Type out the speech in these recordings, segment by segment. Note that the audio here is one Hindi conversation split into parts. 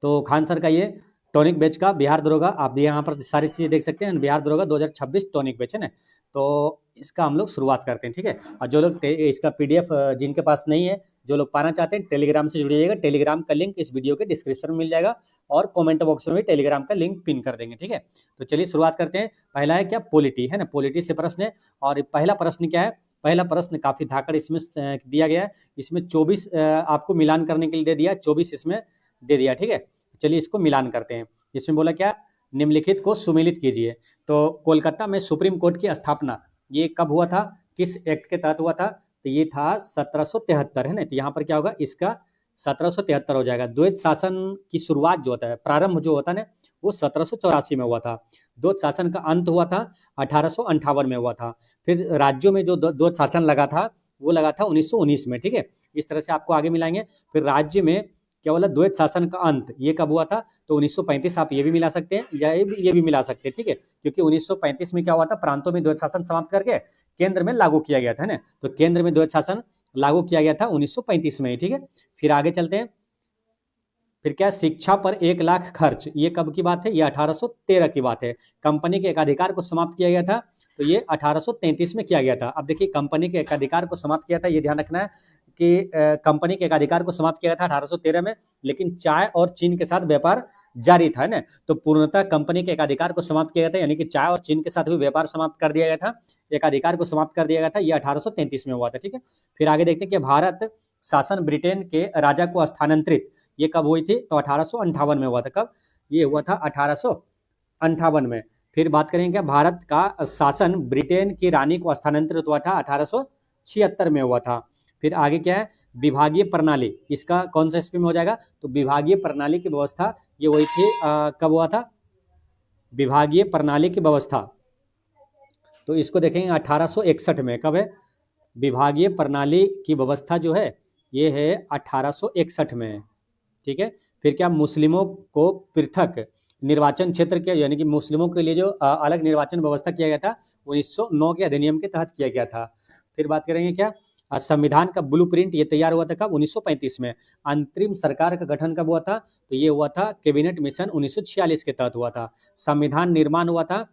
तो खान सर का ये टॉनिक बैच का बिहार दरोगा, आप यहाँ पर सारी चीज़ें देख सकते हैं, बिहार दरोगा 2026 टॉनिक बैच है ना। तो इसका हम लोग शुरुआत करते हैं, ठीक है। और जो लोग इसका पीडीएफ जिनके पास नहीं है, जो लोग पाना चाहते हैं, टेलीग्राम से जुड़िएगा। टेलीग्राम का लिंक इस वीडियो के डिस्क्रिप्शन में मिल जाएगा और कमेंट बॉक्स में भी टेलीग्राम का लिंक पिन कर देंगे, ठीक है। तो चलिए शुरुआत करते हैं। पहला है क्या, पॉलिटी है ना, पॉलिटी से प्रश्न है। और पहला प्रश्न क्या है, पहला प्रश्न काफी धाकड़ इसमें दिया गया है। इसमें 24 आपको मिलान करने के लिए दे दिया, 24 इसमें दे दिया, ठीक है। चलिए इसको मिलान करते हैं। इसमें बोला क्या, निम्नलिखित को सुमेलित कीजिए। तो कोलकाता में सुप्रीम कोर्ट की स्थापना ये कब हुआ था, किस एक्ट के तहत हुआ था, तो ये था 1773 है ना। तो यहाँ पर क्या होगा, इसका 1773 हो जाएगा। द्वैत शासन की शुरुआत जो होता है, प्रारंभ जो होता है ना, वो 1784 में हुआ था। द्वैत शासन का अंत हुआ था 1858 में हुआ था। फिर राज्यों में जो द्वैत शासन लगा था वो लगा था 1919 में, ठीक है। इस तरह से आपको आगे मिलाएंगे। फिर राज्य में क्या बोला, द्वैत शासन का अंत ये कब हुआ था, तो 1935 आप ये भी मिला सकते हैं या ये भी मिला सकते हैं, ठीक है। क्योंकि 1935 में क्या हुआ था, प्रांतों में द्वैत शासन समाप्त करके केंद्र में लागू किया गया था ना। तो केंद्र में द्वैत शासन लागू किया गया था 1935 में, ठीक है। फिर आगे चलते हैं। फिर क्या, शिक्षा पर 1 लाख खर्च, ये कब की बात है, ये 1813 की बात है। कंपनी के एकाधिकार को समाप्त किया गया था, तो ये 1833 में किया गया था। अब देखिए, कंपनी के एकाधिकार को समाप्त किया था, ये ध्यान रखना है कि कंपनी के एकाधिकार को समाप्त किया था 1813 में, लेकिन चाय और चीन के साथ व्यापार जारी था ना। तो पूर्णतः कंपनी के एकाधिकार को समाप्त किया गया था, यानी कि चाय और चीन के साथ भी व्यापार समाप्त कर दिया गया था, एकाधिकार को समाप्त कर दिया गया था। ये 1833 में हुआ था, ठीक है। फिर आगे देखते हैं कि भारत शासन ब्रिटेन के राजा को स्थानांतरित ये कब हुई थी, तो 1858 में हुआ था। कब, ये हुआ था 1858 में। फिर बात करेंगे क्या, भारत का शासन ब्रिटेन की रानी को स्थानांतरित हुआ था 1876 में हुआ था। फिर आगे क्या है, विभागीय प्रणाली, इसका कौन सा ईस्वी में हो जाएगा, तो विभागीय प्रणाली की व्यवस्था ये हुई थी कब हुआ था, विभागीय प्रणाली की व्यवस्था, तो इसको देखेंगे 1861 में। कब है, विभागीय प्रणाली की व्यवस्था जो है ये है 1861 में, ठीक है। फिर क्या, मुस्लिमों को पृथक निर्वाचन क्षेत्र के, यानी कि मुस्लिमों के लिए जो अलग निर्वाचन व्यवस्था किया गया था 1909 के अधिनियम के तहत किया गया था। फिर बात करेंगे क्या, संविधान का ब्लूप्रिंट ये तैयार हुआ था कब, 1935 में। अंतरिम सरकार का गठन कब हुआ था, तो ये हुआ था कैबिनेट मिशन 1946 के तहत हुआ था। संविधान निर्माण हुआ था,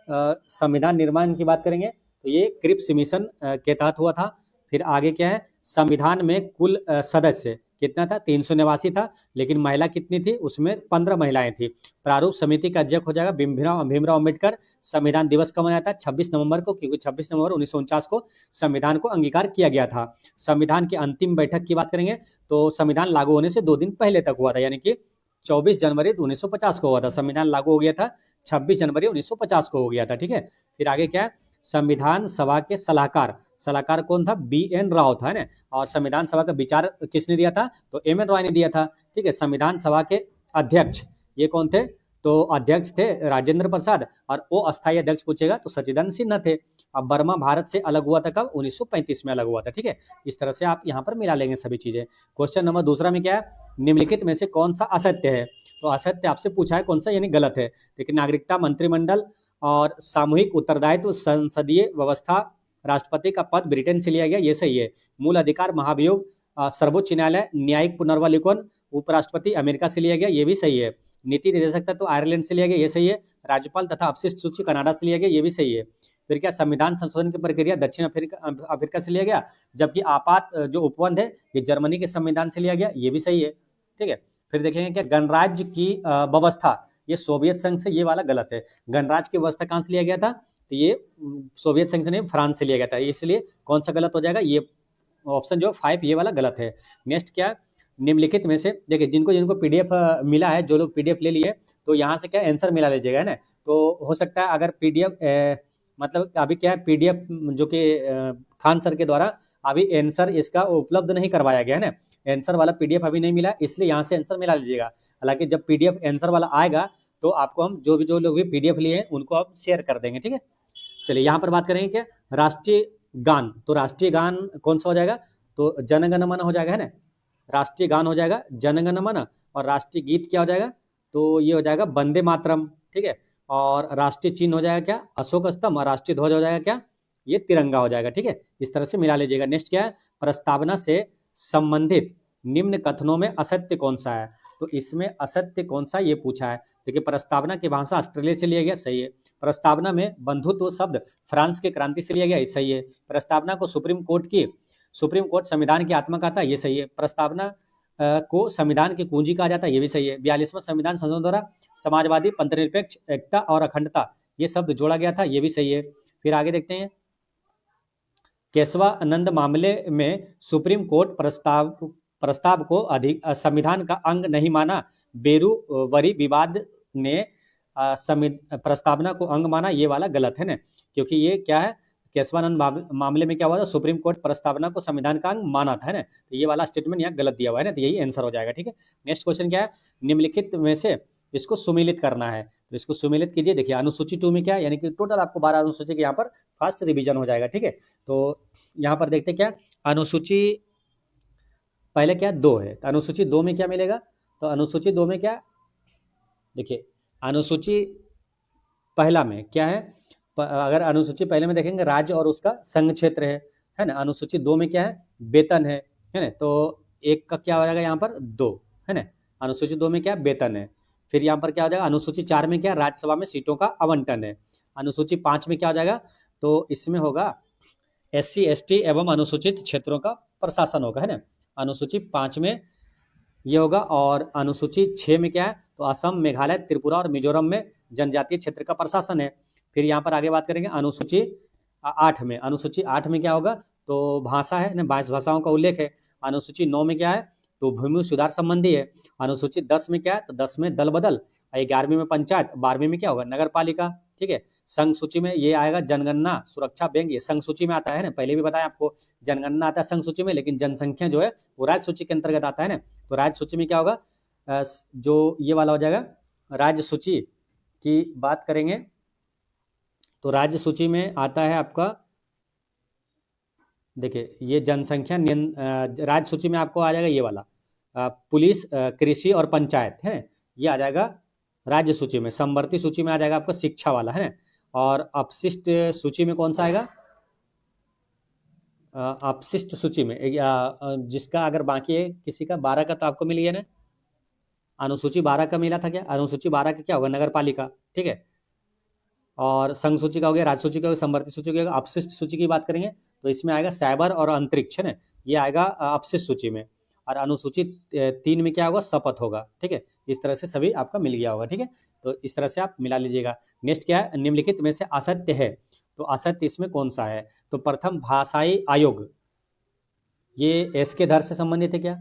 संविधान निर्माण की बात करेंगे तो ये क्रिप्स मिशन के तहत हुआ था। फिर आगे क्या है, संविधान में कुल सदस्य कितना था, 389 था, लेकिन महिला कितनी थी, उसमें 15 महिलाएं थी। प्रारूप समिति का अध्यक्ष हो जाएगा भीमराव अम्बेडकर। संविधान दिवस कब मनाया था, 26 नवंबर को, क्योंकि 26 नवंबर 1949 को संविधान को अंगीकार किया गया था। संविधान की अंतिम बैठक की बात करेंगे तो संविधान लागू होने से 2 दिन पहले तक हुआ था, यानी कि 24 जनवरी 1950 को हुआ था। संविधान लागू हो गया था 26 जनवरी 1950 को हो गया था, ठीक है। फिर आगे क्या है, संविधान सभा के सलाहकार कौन था, BN राव था ना। और संविधान सभा का विचार किसने दिया था, तो MN रॉय ने दिया था, ठीक है। संविधान सभा के अध्यक्ष ये कौन थे, तो अध्यक्ष थे राजेंद्र प्रसाद, और वो अस्थायी अध्यक्ष पूछेगा तो सचिदानंद सिन्हा थे। अब बर्मा भारत से अलग हुआ था कब, 1935 में अलग हुआ था, ठीक है। इस तरह से आप यहाँ पर मिला लेंगे सभी चीजें। क्वेश्चन नंबर दूसरा में क्या है, निम्नलिखित में से कौन सा असत्य है, तो असत्य आपसे पूछा है कौन सा, यानी गलत है। लेकिन नागरिकता मंत्रिमंडल और सामूहिक उत्तरदायित्व संसदीय व्यवस्था, राष्ट्रपति का पद ब्रिटेन से लिया गया, ये सही है। मूल अधिकार महाभियोग, सर्वोच्च न्यायालय, न्यायिक पुनर्वलोकन, उपराष्ट्रपति अमेरिका से लिया गया, ये भी सही है। नीति निर्देशक तत्व आयरलैंड से लिया गया, ये सही है। राज्यपाल तथा अपशिष्ट सूची कनाडा से लिया गया, ये भी सही है। फिर क्या, संविधान संशोधन की प्रक्रिया दक्षिण अफ्रीका से लिया गया, जबकि आपात जो उपबंध है ये जर्मनी के संविधान से लिया गया, ये भी सही है, ठीक है। फिर देखेंगे क्या, गणराज्य की व्यवस्था ये सोवियत संघ से, ये वाला गलत है। गणराज्य की व्यवस्था कहाँ से लिया गया था, तो ये सोवियत संघ से नहीं, फ्रांस से लिया गया था, इसलिए कौन सा गलत हो जाएगा, ये ऑप्शन जो 5 ये वाला गलत है। नेक्स्ट क्या, निम्नलिखित में से देखिए, जिनको जिनको पीडीएफ मिला है, जो लोग पीडीएफ ले लिए तो यहाँ से क्या आंसर मिला लीजिएगा, है ना। तो हो सकता है अगर पीडीएफ मतलब अभी क्या है, पीडीएफ जो कि खान सर के द्वारा अभी आंसर इसका उपलब्ध नहीं करवाया गया है ना, आंसर वाला पीडीएफ अभी नहीं मिला, इसलिए यहाँ से आंसर मिला लीजिएगा। हालांकि जब पीडीएफ आंसर वाला आएगा तो आपको हम जो लोग भी पीडीएफ लिए हैं उनको आप शेयर कर देंगे, ठीक है। चलिए यहाँ पर बात करेंगे क्या, राष्ट्रीय गान, तो राष्ट्रीय गान कौन सा हो जाएगा, तो जनगण मन हो जाएगा, है ना। राष्ट्रीय गान हो जाएगा जनगण मन, और राष्ट्रीय गीत क्या हो जाएगा, तो ये हो जाएगा वंदे मातरम, ठीक है। और राष्ट्रीय चिन्ह हो जाएगा क्या, अशोक स्तंभ, और राष्ट्रीय ध्वज हो जाएगा क्या, ये तिरंगा हो जाएगा, ठीक है। इस तरह से मिला लीजिएगा। नेक्स्ट क्या है, प्रस्तावना से संबंधित निम्न कथनों में असत्य कौन सा है, तो इसमें असत्य कौन सा ये पूछा है। देखिए प्रस्तावना की भाषा ऑस्ट्रेलिया से लिया गया, सही है। प्रस्तावना में बंधुत्व शब्द फ्रांस की क्रांति से लिया गया, ये सही है। प्रस्तावना को सुप्रीम कोर्ट संविधान की आत्मा कहता है, ये सही है। प्रस्तावना को संविधान की कुंजी कहा जाता है, ये भी सही है। 42वां संविधान संशोधन द्वारा समाजवादी, पंथनिरपेक्ष, एकता और अखंडता ये शब्द जोड़ा गया था, ये भी सही है। फिर आगे देखते हैं, केशवानंद मामले में सुप्रीम कोर्ट प्रस्ताव को संविधान का अंग नहीं माना। बेरूवरी विवाद ने प्रस्तावना को अंग माना, ये वाला गलत है ना, क्योंकि ये क्या है, केशवानंद मामले में क्या हुआ था, सुप्रीम कोर्ट प्रस्तावना को संविधान का अंग माना था, है ना। तो ये वाला स्टेटमेंट यहाँ गलत दिया हुआ है ना, तो यही आंसर हो जाएगा। ठीक है, नेक्स्ट क्वेश्चन क्या है, निम्नलिखित में से इसको सुमेलित करना है, तो इसको सुमेलित कीजिए। देखिए अनुसूची 2 में क्या है, यानी कि टोटल आपको 12 अनुसूची के यहाँ पर फर्स्ट रिवीजन हो जाएगा। ठीक है, तो यहाँ पर देखते क्या, अनुसूची पहले क्या 2 है, तो अनुसूची 2 में क्या मिलेगा, तो अनुसूची 2 में क्या, देखिए अनुसूची पहला में क्या है, अगर अनुसूची पहले में देखेंगे राज्य और उसका संघ क्षेत्र है ना। अनुसूची 2 में क्या है, वेतन है ना, तो एक का क्या हो जाएगा यहाँ पर 2, है ना। अनुसूची 2 में क्या वेतन है। फिर यहाँ पर क्या हो जाएगा, अनुसूची 4 में क्या, राज्यसभा में सीटों का आवंटन है। अनुसूची 5 में क्या हो जाएगा, तो इसमें होगा SC ST एवं अनुसूचित क्षेत्रों का प्रशासन होगा, है ना। अनुसूची 5 में ये होगा। और अनुसूची 6 में क्या है, तो असम, मेघालय, त्रिपुरा और मिजोरम में जनजातीय क्षेत्र का प्रशासन है। फिर यहाँ पर आगे बात करेंगे अनुसूची 8 में, अनुसूची 8 में क्या होगा, तो भाषा है ना, 22 भाषाओं का उल्लेख है। अनुसूची 9 में क्या है, तो भूमि सुधार संबंधी है। अनुसूची 10 में क्या है, तो 10 में दल बदल, 11वीं में पंचायत, 12वीं में क्या होगा, नगर पालिका। ठीक है, संघ सूची में ये आएगा जनगणना सुरक्षा बैंक, ये संघ सूची में आता है ना, पहले भी बताया आपको, जनगणना आता है संघ सूची में, लेकिन जनसंख्या जो है वो राज्य सूची के अंतर्गत आता है ना। तो राज्य सूची में क्या होगा, जो ये वाला हो जाएगा, राज्य सूची की बात करेंगे तो राज्य सूची में आता है आपका, देखिए ये जनसंख्या राज्य सूची में आपको आ जाएगा ये वाला, पुलिस, कृषि और पंचायत है, ये आ जाएगा राज्य सूची में। समवर्ती सूची में आ जाएगा आपका शिक्षा वाला, है ना। और अपशिष्ट सूची में कौन सा आएगा, अपशिष्ट सूची में जिसका अगर बाकी है किसी का 12 का तो आपको मिल गया ना, अनुसूची 12 का मिला था क्या, अनुसूची 12 का क्या होगा, नगर पालिका। ठीक है, और संघ सूची का हो गया, राज्य सूची का हो गया, समवर्ती सूची का हो गया। अपशिष्ट सूची की बात करेंगे तो इसमें आएगा साइबर और अंतरिक्ष, है ना, ये आएगा अपशिष्ट सूची में। और अनुसूची 3 में क्या होगा, शपथ होगा। ठीक है, इस तरह से सभी आपका मिल गया होगा। ठीक है, तो इस तरह से आप मिला लीजिएगा। नेक्स्ट क्या है, निम्नलिखित में से असत्य है, तो असत्य इसमें कौन सा है, तो प्रथम भाषाई आयोग ये एस के धर से संबंधित है क्या,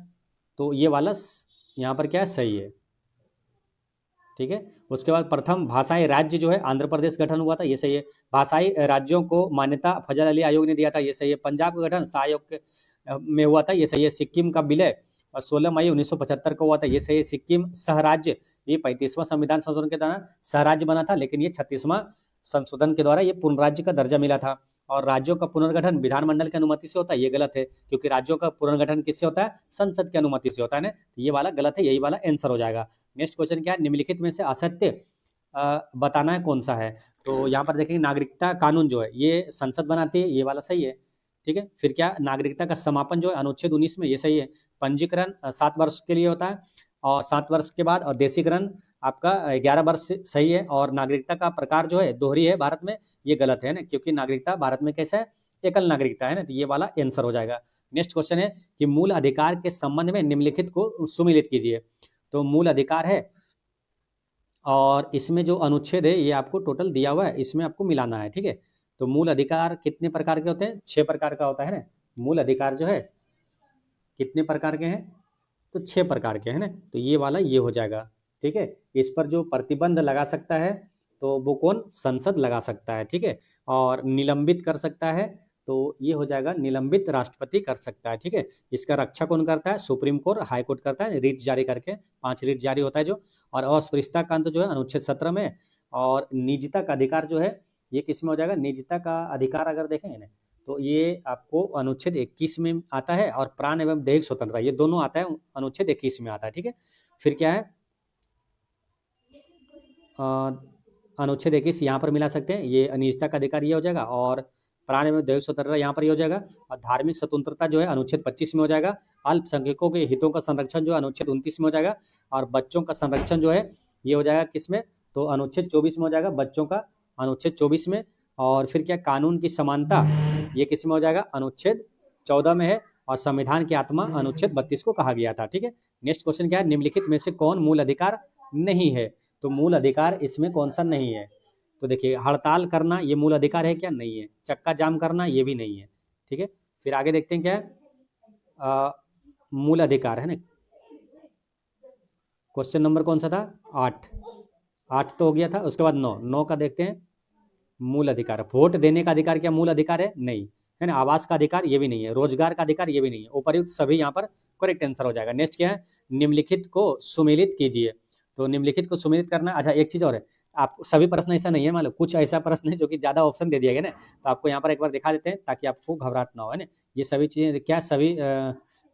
तो ये वाला यहाँ पर क्या है, सही है। ठीक है, उसके बाद प्रथम भाषाई राज्य जो है आंध्र प्रदेश गठन हुआ था, ये सही है। भाषाई राज्यों को मान्यता फजल अली आयोग ने दिया था, ये सही है। पंजाब का गठन शाह आयोग में हुआ था, ये सही है। सिक्किम का विलय 16 मई 1975 को हुआ था, ये सही है। सिक्किम सहराज्य ये 35वां संविधान संशोधन के दौरान सहराज्य बना था, लेकिन ये 36वां संशोधन के द्वारा ये पूर्ण राज्य का दर्जा मिला था। और राज्यों का पुनर्गठन विधानमंडल की अनुमति से होता है, ये गलत है, क्योंकि राज्यों का पुनर्गठन किससे होता है, संसद की अनुमति से होता है ना, तो ये वाला गलत है, यही वाला आंसर हो जाएगा। नेक्स्ट क्वेश्चन क्या है, निम्नलिखित में से असत्य बताना है कौन सा है, तो यहाँ पर देखेंगे नागरिकता कानून जो है ये संसद बनाती है, ये वाला सही है। ठीक है, फिर क्या, नागरिकता का समापन जो है अनुच्छेद 19 में, ये सही है। पंजीकरण 7 वर्ष के लिए होता है, और 7 वर्ष के बाद, और देशीकरण आपका 11 वर्ष सही है। और नागरिकता का प्रकार जो है दोहरी है भारत में, ये गलत है ना, क्योंकि नागरिकता भारत में कैसा है, एकल नागरिकता है ना, तो ये वाला आंसर हो जाएगा। नेक्स्ट क्वेश्चन है कि मूल अधिकार के संबंध में निम्नलिखित को सुमेलित कीजिए, तो मूल अधिकार है, और इसमें जो अनुच्छेद है ये आपको टोटल दिया हुआ है, इसमें आपको मिलाना है। ठीक है, तो मूल अधिकार कितने प्रकार के होते हैं, 6 प्रकार का होता है ना, मूल अधिकार जो है कितने प्रकार के हैं, तो 6 प्रकार के हैं ना, तो ये वाला ये हो जाएगा। ठीक है, इस पर जो प्रतिबंध लगा सकता है तो वो कौन, संसद लगा सकता है। ठीक है, और निलंबित कर सकता है, तो ये हो जाएगा निलंबित राष्ट्रपति कर सकता है। ठीक है, इसका रक्षा कौन करता है, सुप्रीम कोर्ट, हाई कोर्ट करता है, रिट जारी करके 5 रिट जारी होता है जो। और अस्पृश्यता का अंत जो है अनुच्छेद 17 में। और निजता का अधिकार जो है ये किस में हो जाएगा, निजता का अधिकार अगर देखेंगे ना तो ये आपको अनुच्छेद 21 में आता है, और प्राण एवं दैहिक स्वतंत्रता ये दोनों आता है अनुच्छेद 21 में आता है। ठीक है, फिर क्या है, अनुच्छेद 21 यहाँ पर मिला सकते हैं, ये निजता का अधिकार ये हो जाएगा। और प्राण एवं दैहिक स्वतंत्रता यहाँ पर ये हो जाएगा, और धार्मिक स्वतंत्रता जो है अनुच्छेद 25 में हो जाएगा, अल्पसंख्यकों के हितों का संरक्षण जो है अनुच्छेद 29 में हो जाएगा, और बच्चों का संरक्षण जो है ये हो जाएगा किसमें, तो अनुच्छेद 24 में हो जाएगा, बच्चों का अनुच्छेद 24 में। और फिर क्या, कानून की समानता ये किस में हो जाएगा, अनुच्छेद 14 में है, और संविधान की आत्मा अनुच्छेद 32 को कहा गया था। ठीक है, नेक्स्ट क्वेश्चन क्या है, निम्नलिखित में से कौन मूल अधिकार नहीं है, तो मूल अधिकार इसमें कौन सा नहीं है, तो देखिए हड़ताल करना ये मूल अधिकार है क्या, नहीं है, चक्का जाम करना ये भी नहीं है। ठीक है, फिर आगे देखते हैं क्या है, मूल अधिकार है ना, क्वेश्चन नंबर कौन सा था, 8 तो हो गया था, उसके बाद 9 का देखते हैं, मूल अधिकार, वोट देने का अधिकार क्या मूल अधिकार है, नहीं है ना, आवास का अधिकार ये भी नहीं है, रोजगार का अधिकार ये भी नहीं है, उपर्युक्त सभी यहाँ पर करेक्ट आंसर हो जाएगा। नेक्स्ट क्या है, निम्नलिखित को सुमेलित कीजिए, तो निम्नलिखित को सुमेलित करना, अच्छा एक चीज और है, आप सभी प्रश्न ऐसा नहीं है, मान लो कुछ ऐसा प्रश्न है जो कि ज्यादा ऑप्शन दे दिया गया ना, तो आपको यहाँ पर एक बार दिखा देते हैं ताकि आपको घबराहट ना हो, है ना, ये सभी चीजें क्या सभी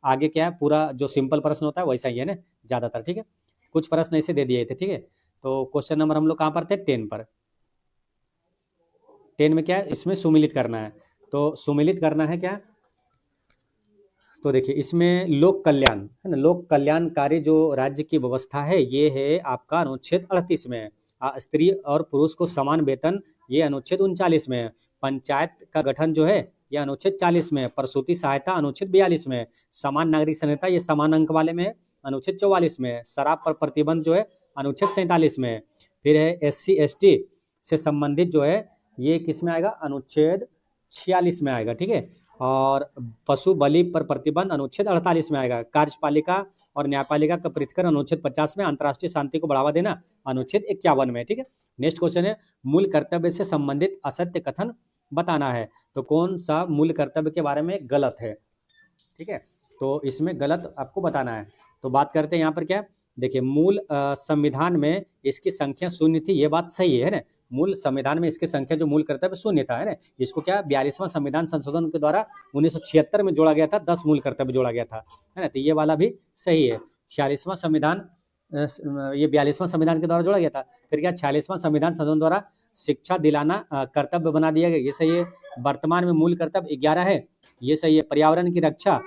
आगे क्या है, पूरा जो सिंपल प्रश्न होता है वैसा ही है ना ज्यादातर। ठीक है, कुछ प्रश्न ऐसे दे दिए थे। ठीक है, तो क्वेश्चन नंबर हम लोग कहाँ पर थे, 10 पर, 10 में क्या है, इसमें सुमेलित करना है, तो सुमेलित करना है क्या, तो देखिए इसमें लोक कल्याण है ना, लोक कल्याणकारी जो राज्य की व्यवस्था है ये है आपका अनुच्छेद 38 में है, स्त्री और पुरुष को समान वेतन ये अनुच्छेद 39 में है, पंचायत का गठन जो है ये अनुच्छेद 40 में है, प्रसूति सहायता अनुच्छेद 42 में है, समान नागरिक संहिता ये समान अंक वाले में है, अनुच्छेद 44 में है, शराब पर प्रतिबंध जो है अनुच्छेद 47 में है, फिर है SC ST से संबंधित जो है ये किस में आएगा, अनुच्छेद 46 में आएगा। ठीक है, और पशु बलि पर प्रतिबंध अनुच्छेद 48 में आएगा, कार्यपालिका और न्यायपालिका का पृथक्करण अनुच्छेद 50 में, अंतर्राष्ट्रीय शांति को बढ़ावा देना अनुच्छेद 51 में। ठीक है, नेक्स्ट क्वेश्चन है, मूल कर्तव्य से संबंधित असत्य कथन बताना है, तो कौन सा मूल कर्तव्य के बारे में गलत है। ठीक है, तो इसमें गलत आपको बताना है, तो बात करते हैं यहाँ पर क्या, देखिए मूल संविधान में इसकी संख्या 0 थी, ये बात सही है ना, मूल संविधान में इसकी संख्या जो मूल कर्तव्य 0 था, है ना, इसको क्या 42वां संविधान संशोधन के द्वारा 1976 में जोड़ा गया था, 10 मूल कर्तव्य जोड़ा गया था, है ना, तो ये वाला भी सही है। 46वां संविधान ये 42वां संविधान के द्वारा जोड़ा गया था, फिर क्या 46वां संविधान संशोधन द्वारा शिक्षा दिलाना कर्तव्य बना दिया गया, ये सही है। वर्तमान में मूल कर्तव्य 11 है, ये सही है। पर्यावरण की रक्षा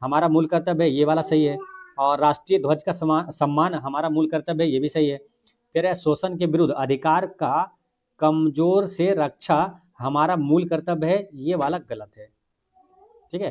हमारा मूल कर्तव्य है, ये वाला सही है। और राष्ट्रीय ध्वज का सम्मान हमारा मूल कर्तव्य है, ये भी सही है। फिर है शोषण के विरुद्ध अधिकार का कमजोर से रक्षा हमारा मूल कर्तव्य है, ये वाला गलत है। ठीक है,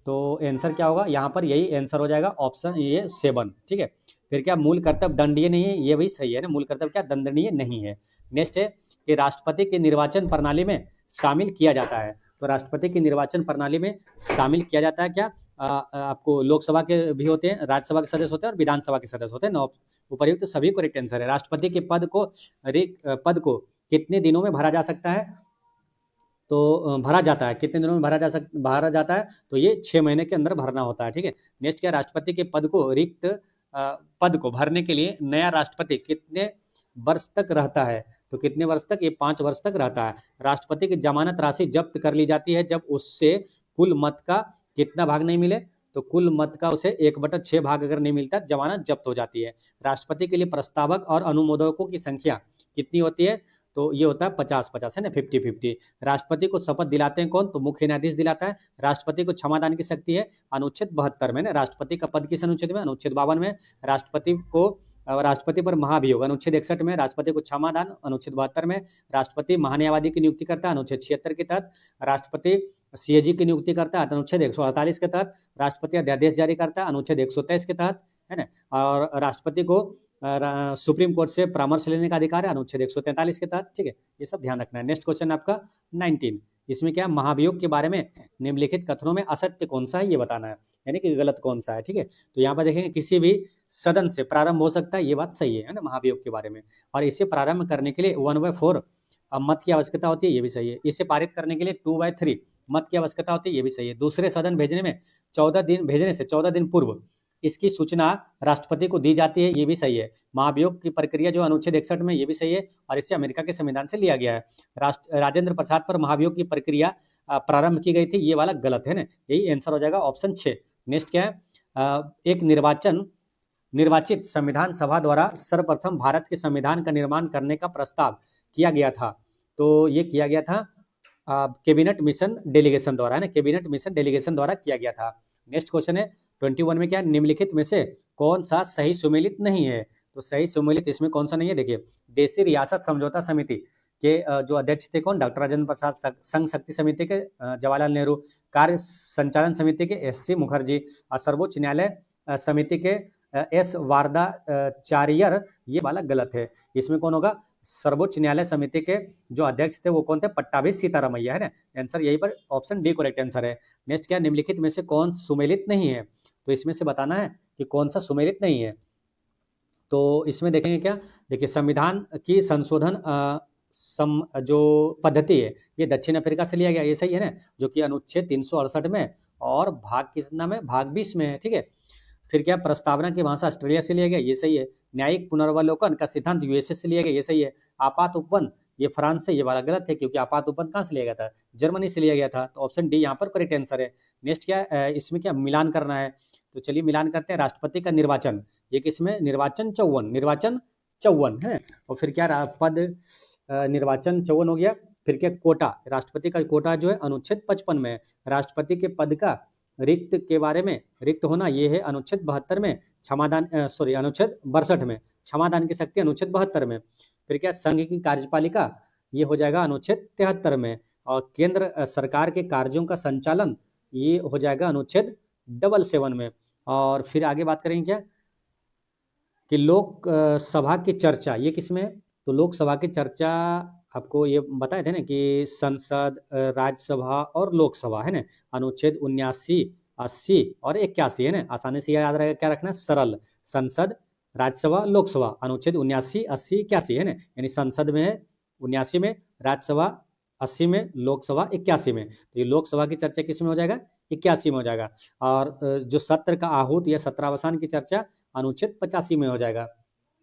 तो आंसर क्या होगा यहाँ पर, यही आंसर हो जाएगा ऑप्शन ये 7। ठीक है, फिर क्या मूल कर्तव्य दंडनीय नहीं है, ये भी सही है ना, मूल कर्तव्य क्या दंडनीय नहीं है। नेक्स्ट है कि राष्ट्रपति के निर्वाचन प्रणाली में शामिल किया जाता है, तो राष्ट्रपति की निर्वाचन प्रणाली में शामिल किया जाता है क्या, आपको लोकसभा के भी होते हैं, राज्यसभा के सदस्य होते हैं और विधानसभा के सदस्य होते हैं। उपर्युक्त सभी करेक्ट आंसर है। राष्ट्रपति के पद को कितने दिनों में भरा जा सकता है, तो भरा जाता है, कितने दिनों में भरा जाता है, तो ये 6 महीने के अंदर भरना होता है। ठीक है, नेक्स्ट क्या, राष्ट्रपति के पद को रिक्त पद को भरने के लिए नया राष्ट्रपति कितने वर्ष तक रहता है, तो कितने वर्ष तक, ये 5 वर्ष तक रहता है। राष्ट्रपति की जमानत राशि जब्त कर ली जाती है जब उससे कुल मत का कितना भाग नहीं मिले, तो कुल मत का उसे 1/6 भाग अगर नहीं मिलता, जमानत जब्त हो जाती है। राष्ट्रपति के लिए प्रस्तावक और अनुमोदकों की संख्या कितनी होती है, तो ये होता है 50-50 है ना, 50-50। राष्ट्रपति को शपथ दिलाते हैं कौन, तो मुख्य न्यायाधीश दिलाता है। राष्ट्रपति को क्षमादान की शक्ति है अनुच्छेद 72 में ना, राष्ट्रपति का पद किस अनुच्छेद में, अनुच्छेद 52 में। राष्ट्रपति पर महाभियोग अनुच्छेद 61 में। राष्ट्रपति को क्षमादान अनुच्छेद 72 में। राष्ट्रपति महान्यायवादी की नियुक्ति करता है अनुच्छेद 76 के तहत। राष्ट्रपति CAG की नियुक्ति करता है अनुच्छेद 148 के तहत। राष्ट्रपति अध्यादेश जारी करता है अनुच्छेद 123 के तहत, है ना। और राष्ट्रपति को सुप्रीम कोर्ट से परामर्श लेने का अधिकार है अनुच्छेद 143 के तहत। ठीक है, ये सब ध्यान रखना है। नेक्स्ट क्वेश्चन आपका 19, इसमें क्या, महाभियोग के बारे में निम्नलिखित कथनों में असत्य कौन सा है ये बताना है, यानी कि गलत कौन सा है। ठीक है, तो यहाँ पर देखेंगे किसी भी सदन से प्रारंभ हो सकता है, ये बात सही है ना, महाभियोग के बारे में। और इसे प्रारंभ करने के लिए 1/4 मत की आवश्यकता होती है, ये भी सही है। इसे पारित करने के लिए 2/3 मत की आवश्यकता होती है, ये भी सही है। दूसरे सदन भेजने में 14 दिन पूर्व इसकी सूचना राष्ट्रपति को दी जाती है, ये भी सही है। महाभियोग की प्रक्रिया जो अनुच्छेद 61 में, ये भी सही है और इसे अमेरिका के संविधान से लिया गया है। राजेंद्र प्रसाद पर महाभियोग की प्रक्रिया प्रारंभ की गई थी, ये वाला गलत है ना, यही आंसर हो जाएगा ऑप्शन 6। नेक्स्ट क्या है, एक निर्वाचित संविधान सभा द्वारा सर्वप्रथम भारत के संविधान का निर्माण करने का प्रस्ताव किया गया था, तो ये किया गया था कैबिनेट मिशन डेलीगेशन द्वारा, है ना, कैबिनेट मिशन डेलीगेशन द्वारा किया गया था। नेक्स्ट क्वेश्चन है 21 में, क्या निम्नलिखित में से कौन सा सही सुमेलित नहीं है? तो सही सुमेलित इसमें कौन सा नहीं है? देखिए, देशी रियासत समझौता समिति के जो अध्यक्ष थे कौन? डॉक्टर राजेंद्र प्रसाद। संघ शक्ति समिति के जवाहरलाल नेहरू। कार्य संचालन समिति के एस.सी. मुखर्जी। और सर्वोच्च न्यायालय समिति के एस. वारदाचार्यर। ये वाला गलत है। इसमें कौन होगा? सर्वोच्च न्यायालय समिति के जो अध्यक्ष थे वो कौन थे? पट्टाभी सीतारामैया, है ना। आंसर यही पर ऑप्शन डी करेक्ट आंसर है। नेक्स्ट क्या? निम्नलिखित में से कौन सुमेलित नहीं है? तो इसमें से बताना है कि कौन सा सुमेलित नहीं है। तो इसमें देखेंगे क्या? देखिए, संविधान की संशोधन जो पद्धति है ये दक्षिण अफ्रीका से लिया गया, ये सही है ना, जो कि अनुच्छेद 368 में और भाग कितना में? भाग 20 में है, ठीक है। फिर क्या? प्रस्तावना की भाषा ऑस्ट्रेलिया से लिया गया, ये सही है। न्यायिक पुनर्वलोकन का सिद्धांत यूएसए से लिया गया, ये सही है। आपात उपबंध ये फ्रांस से, ये वाला गलत है, क्योंकि आपात उपबंध कहाँ से लिया गया था? जर्मनी से लिया गया था। तो ऑप्शन डी यहाँ पर करेक्ट आंसर है। नेक्स्ट क्या? इसमें क्या मिलान करना है? तो चलिए मिलान करते हैं। राष्ट्रपति का निर्वाचन, ये किसमें? निर्वाचन 54 है। और फिर क्या? पद निर्वाचन 54 हो गया। फिर क्या? कोटा, राष्ट्रपति का कोटा जो है अनुच्छेद 55 में है। राष्ट्रपति के पद का रिक्त के बारे में, रिक्त होना, ये है अनुच्छेद 72 में। क्षमादान अनुच्छेद 62 में। क्षमादान की शक्ति अनुच्छेद 72 में। फिर क्या? संघ की कार्यपालिका, ये हो जाएगा अनुच्छेद 73 में। और केंद्र सरकार के कार्यों का संचालन, ये हो जाएगा अनुच्छेद 77 में। और फिर आगे बात करेंगे क्या कि लोक सभा की चर्चा, ये किसमें है? तो लोकसभा की चर्चा आपको ये बताए थे ना कि संसद, राज्यसभा और लोकसभा, है ना। अनुच्छेद 79, 80 और 81, है ना। आसानी से याद रहेगा, क्या रखना है? सरल। संसद, राज्यसभा, लोकसभा, अनुच्छेद 79, 80, 81, है ना। यानी संसद में है 79 में, राज्यसभा 80 में, लोकसभा 81 में। तो ये लोकसभा की चर्चा किस में हो जाएगा? 81 में हो जाएगा। और जो सत्र का आहूत या सत्रावसान की चर्चा अनुच्छेद 85 में हो जाएगा,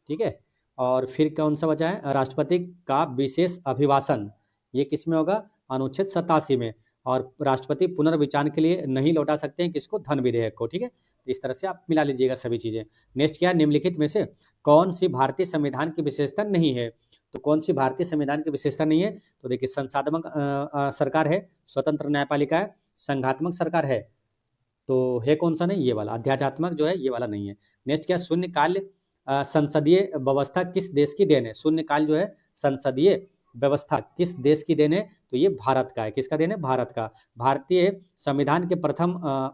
ठीक है। और फिर कौन सा बचा है? राष्ट्रपति का विशेष अभिभाषण, ये किस में होगा? अनुच्छेद 87 में। और राष्ट्रपति पुनर्विचार के लिए नहीं लौटा सकते हैं किसको? धन विधेयक को, ठीक है। तो इस तरह से आप मिला लीजिएगा सभी चीजें। नेक्स्ट क्या? निम्नलिखित में से कौन सी भारतीय संविधान की विशेषता नहीं है? तो कौन सी भारतीय संविधान की विशेषता नहीं है? तो देखिए, संसाधक सरकार है, स्वतंत्र न्यायपालिका है, संघात्मक सरकार है। तो है कौन सा नहीं? ये वाला अध्यात्मक जो है, ये वाला नहीं है। नेक्स्ट क्या? शून्यकाल संसदीय व्यवस्था किस देश की देन है? शून्यकाल जो है संसदीय व्यवस्था किस देश की देन है? तो ये भारत का है। किसका देन है? भारत का। भारतीय संविधान के प्रथम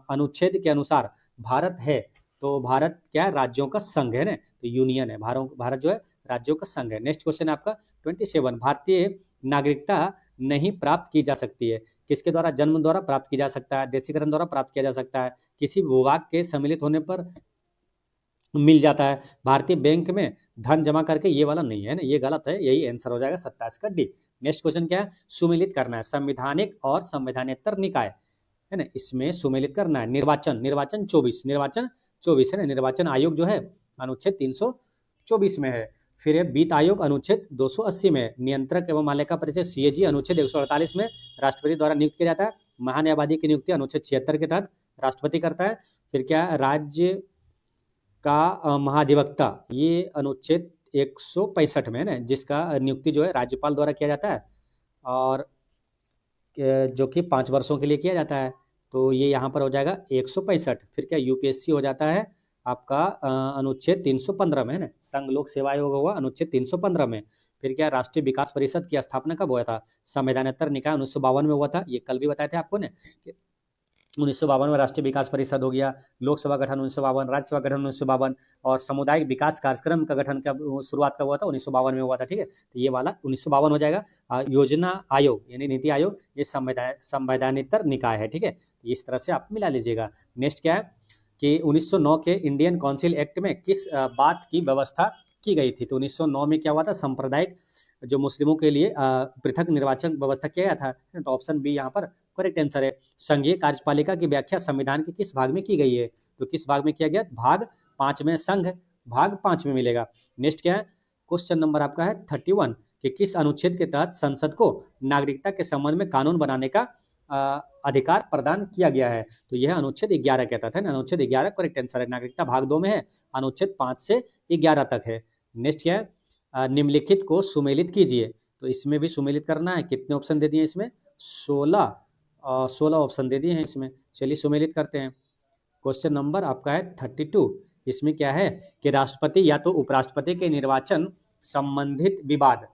अनुच्छेद के अनुसार भारत है, तो भारत क्या है? राज्यों का संघ है ना, तो यूनियन है। भारत जो है राज्यों का संघ है। नेक्स्ट क्वेश्चन है आपका 27, भारतीय नागरिकता नहीं प्राप्त की जा सकती है। किसके द्वारा? जन्म द्वारा प्राप्त की जा सकता है, देशीकरण द्वारा प्राप्त किया जा सकता है, किसी विभाग के सम्मिलित होने पर मिल जाता है, भारतीय बैंक में धन जमा करके, ये वाला नहीं है ना, ये गलत है। यही आंसर हो जाएगा 27 का डी। नेक्स्ट क्वेश्चन क्या है? सुमेलित करना है संवैधानिक और संवैधानेतर निकाय, है ना, इसमें सुमेलित करना है। निर्वाचन 24 है ना। निर्वाचन आयोग जो है अनुच्छेद 324 में है। फिर है वित्त आयोग अनुच्छेद 280 में। नियंत्रक एवं मालिका परिषद सीएजी अनुच्छेद 148 में राष्ट्रपति द्वारा नियुक्त किया जाता है। महान्यायवादी की नियुक्ति अनुच्छेद 76 के तहत राष्ट्रपति करता है। फिर क्या? राज्य का महाधिवक्ता, ये अनुच्छेद 165 में है ना, जिसका नियुक्ति जो है राज्यपाल द्वारा किया जाता है, और जो कि 5 वर्षों के लिए किया जाता है। तो ये यहाँ पर हो जाएगा 165। फिर क्या? यूपीएससी हो जाता है आपका अनुच्छेद 315 में, है ना। संघ लोक सेवा आयोग होगा अनुच्छेद 315 में। फिर क्या? राष्ट्रीय विकास परिषद की स्थापना कब हुआ था? संवैधानेतर निकाय 1952 में हुआ था। ये कल भी बताए थे आपको ने, 1952 में राष्ट्रीय विकास परिषद हो गया। लोकसभा गठन 1952, राज्यसभा गठन 1952, और सामुदायिक विकास कार्यक्रम का गठन कब, शुरुआत कब हुआ था? 1952 में हुआ था, ठीक है। तो ये वाला 1952 हो जाएगा। योजना आयोग यानी नीति आयोग, ये संवैधानेतर निकाय है, ठीक है। तो इस तरह से आप मिला लीजिएगा। नेक्स्ट क्या है कि 1909 के इंडियन काउंसिल एक्ट में किस बात की व्यवस्था की गई थी? तो 1909 में क्या हुआ था? सांप्रदायिक जो मुस्लिमों के लिए पृथक निर्वाचन व्यवस्था किया गया था। तो ऑप्शन बी यहाँ पर करेक्ट आंसर है। संघीय कार्यपालिका की व्याख्या संविधान के किस भाग में की गई है? तो किस भाग में किया गया? भाग 5 में। संघ भाग 5 में मिलेगा। नेक्स्ट क्या है? क्वेश्चन नंबर आपका है 31 कि किस अनुच्छेद के तहत संसद को नागरिकता के संबंध में कानून बनाने का अधिकार प्रदान किया गया है? तो यह अनुच्छेद 11 के तहत है ना। अनुच्छेद 11 करेक्ट आंसर है। नागरिकता भाग 2 में है, अनुच्छेद 5 से 11 तक है। नेक्स्ट क्या है? निम्नलिखित को सुमेलित कीजिए। तो इसमें भी सुमेलित करना है। कितने ऑप्शन दे दिए इसमें? 16 ऑप्शन दे दिए हैं इसमें। चलिए सुमेलित करते हैं। क्वेश्चन नंबर आपका है 32। इसमें क्या है कि राष्ट्रपति या तो उपराष्ट्रपति के निर्वाचन संबंधित विवाद,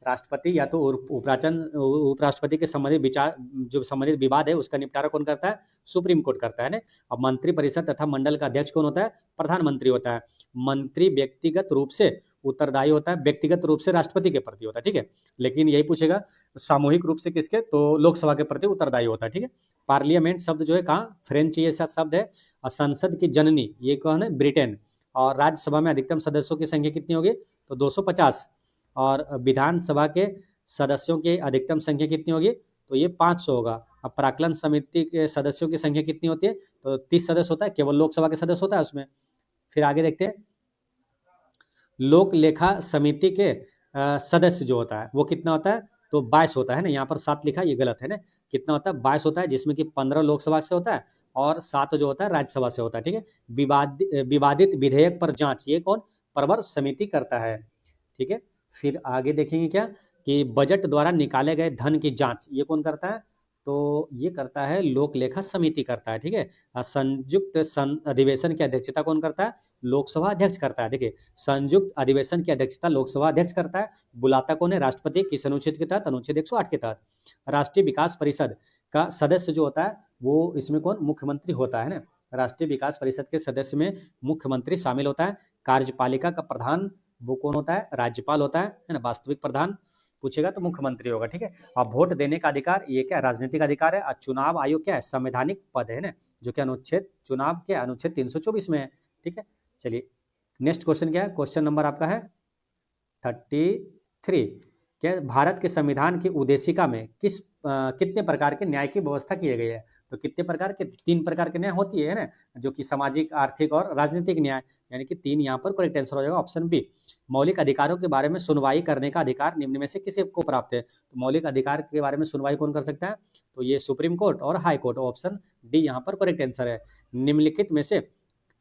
राष्ट्रपति या तो उपराष्ट्रपति के संबंधित विचार, जो संबंधित विवाद है उसका निपटारा कौन करता है? सुप्रीम कोर्ट करता है ना। अब मंत्रिपरिषद तथा मंडल का अध्यक्ष कौन होता है? प्रधानमंत्री होता है। मंत्री व्यक्तिगत रूप से उत्तरदायी होता है, व्यक्तिगत रूप से राष्ट्रपति के प्रति होता है, ठीक है। लेकिन यही पूछेगा सामूहिक रूप से किसके, तो लोकसभा के प्रति उत्तरदायी होता है, ठीक है। पार्लियामेंट शब्द जो है कहाँ, फ्रेंच ये शब्द है। और संसद की जननी ये कौन है? ब्रिटेन। और राज्यसभा में अधिकतम सदस्यों की संख्या कितनी होगी? तो 250। और विधानसभा के सदस्यों की अधिकतम संख्या कितनी होगी? तो ये 500 होगा। अब प्राक्कलन समिति के सदस्यों की संख्या कितनी होती है? तो 30 सदस्य होता है, केवल लोकसभा के सदस्य होता है उसमें। फिर आगे देखते हैं, लोक लेखा समिति के सदस्य जो होता है वो कितना होता है? तो 22 होता है ना। यहाँ पर 7 लिखा, ये गलत है ना। कितना होता है? 22 होता है, जिसमें कि 15 लोकसभा से होता है और 7 जो होता है राज्यसभा से होता है, ठीक है। विवादित विधेयक पर जांच ये कौन? प्रवर समिति करता है, ठीक है। फिर आगे देखेंगे क्या कि बजट द्वारा निकाले गए धन की जांच ये कौन करता है? तो ये करता है लोक लेखा समिति करता है, ठीक है। संयुक्त अधिवेशन की अध्यक्षता कौन करता है? लोकसभा अध्यक्ष करता है। देखिए, संयुक्त अधिवेशन की अध्यक्षता लोकसभा अध्यक्ष करता है। बुलाता कौन है? राष्ट्रपति। किस अनुच्छेद के तहत? अनुच्छेद 108 के तहत। राष्ट्रीय विकास परिषद का सदस्य जो होता है वो इसमें कौन? मुख्यमंत्री होता है ना। राष्ट्रीय विकास परिषद के सदस्य में मुख्यमंत्री शामिल होता है। कार्यपालिका का प्रधान वो कौन होता है? राज्यपाल होता है ना। वास्तविक प्रधान पूछेगा तो मुख्यमंत्री होगा, ठीक है। और वोट देने का अधिकार ये क्या? राजनीतिक अधिकार है। और चुनाव आयोग क्या है? संवैधानिक पद है ना, जो कि अनुच्छेद चुनाव के अनुच्छेद 324 में है, ठीक है। चलिए नेक्स्ट क्वेश्चन क्या है? क्वेश्चन नंबर आपका है 33। क्या भारत के संविधान की उद्देशिका में कितने प्रकार के न्याय की व्यवस्था की गई है? तो कितने प्रकार के? 3 प्रकार के न्याय होती है ना, जो कि सामाजिक, आर्थिक और राजनीतिक न्याय, यानी कि 3 यहाँ पर करेक्ट आंसर हो जाएगा ऑप्शन बी। मौलिक अधिकारों के बारे में सुनवाई करने का अधिकार निम्न में से किसे को प्राप्त है? तो मौलिक अधिकार के बारे में सुनवाई कौन कर सकता है? तो ये सुप्रीम कोर्ट और हाई कोर्ट। ऑप्शन डी यहाँ पर करेक्ट आंसर है। निम्नलिखित में से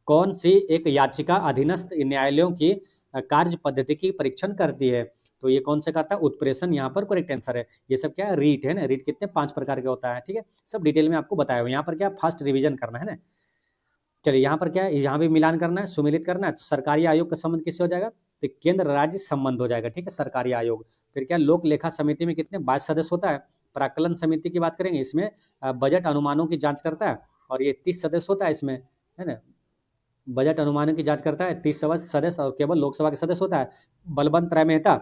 कौन सी एक याचिका अधीनस्थ न्यायालयों की कार्य पद्धति की परीक्षण करती है? तो ये कौन से करता है? उत्प्रेषण यहाँ पर करेक्ट आंसर है। ये सब क्या है? रीट है ना। रीट कितने? 5 प्रकार के होता है, ठीक है। सब डिटेल में आपको बताया हुआ। यहाँ पर क्या फर्स्ट रिवीजन करना है ना। चलिए यहाँ पर क्या है? यहाँ भी मिलान करना है, सुमिलित करना है। सरकारी आयोग का संबंध किससे हो जाएगा? तो केंद्र राज्य संबंध हो जाएगा, ठीक है, सरकारी आयोग। फिर क्या? लोक लेखा समिति में कितने? 22 सदस्य होता है। प्राक्कलन समिति की बात करेंगे, इसमें बजट अनुमानों की जांच करता है और ये 30 सदस्य होता है इसमें, है ना। बजट अनुमानों की जांच करता है 30 सदस्य और केवल लोकसभा के सदस्य होता है। बलवंत राय मेहता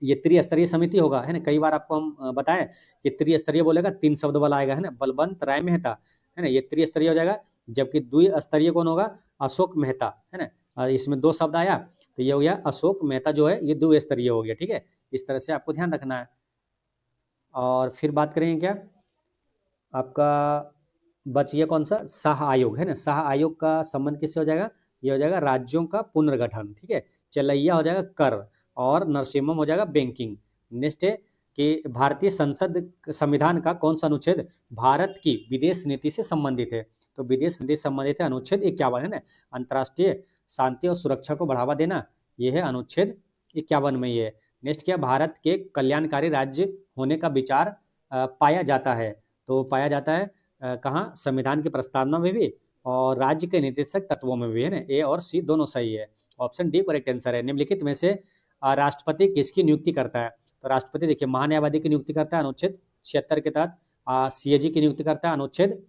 ये त्रिस्तरीय समिति होगा, है ना। कई बार आपको हम बताएं कि त्रिस्तरीय बोलेगा 3 शब्द वाला आएगा, है ना। बलवंत राय मेहता, है ना, ये त्रिस्तरीय हो जाएगा। जबकि द्विस्तरीय कौन होगा? अशोक मेहता, है ना। और इसमें 2 शब्द आया तो ये हो गया अशोक मेहता जो है ये द्विस्तरीय हो गया, ठीक है। इस तरह से आपको ध्यान रखना है। और फिर बात करेंगे क्या, आपका बच गया कौन सा? शाह आयोग, है ना। शाह आयोग का संबंध किससे हो जाएगा? ये हो जाएगा राज्यों का पुनर्गठन, ठीक है। चलैया हो जाएगा कर और नरसिम्हम हो जाएगा बैंकिंग। नेक्स्ट है कि भारतीय संसद संविधान का कौन सा अनुच्छेद भारत की विदेश नीति से संबंधित है? तो विदेश नीति से संबंधित है अनुच्छेद 51, है ना। अंतर्राष्ट्रीय शांति और सुरक्षा को बढ़ावा देना, यह है अनुच्छेद 51 में ये है। नेक्स्ट क्या? भारत के कल्याणकारी राज्य होने का विचार पाया जाता है। तो पाया जाता है कहाँ? संविधान की प्रस्तावना में भी और राज्य के निर्देशक तत्वों में भी, है ना। ए और सी दोनों सही है। ऑप्शन डी करेक्ट आंसर है। निम्नलिखित में से राष्ट्रपति किसकी नियुक्ति करता है? तो राष्ट्रपति देखिए महान्यायवादी की नियुक्ति करता है अनुच्छेद 76 के तहत। सीएजी की नियुक्ति करता है अनुच्छेद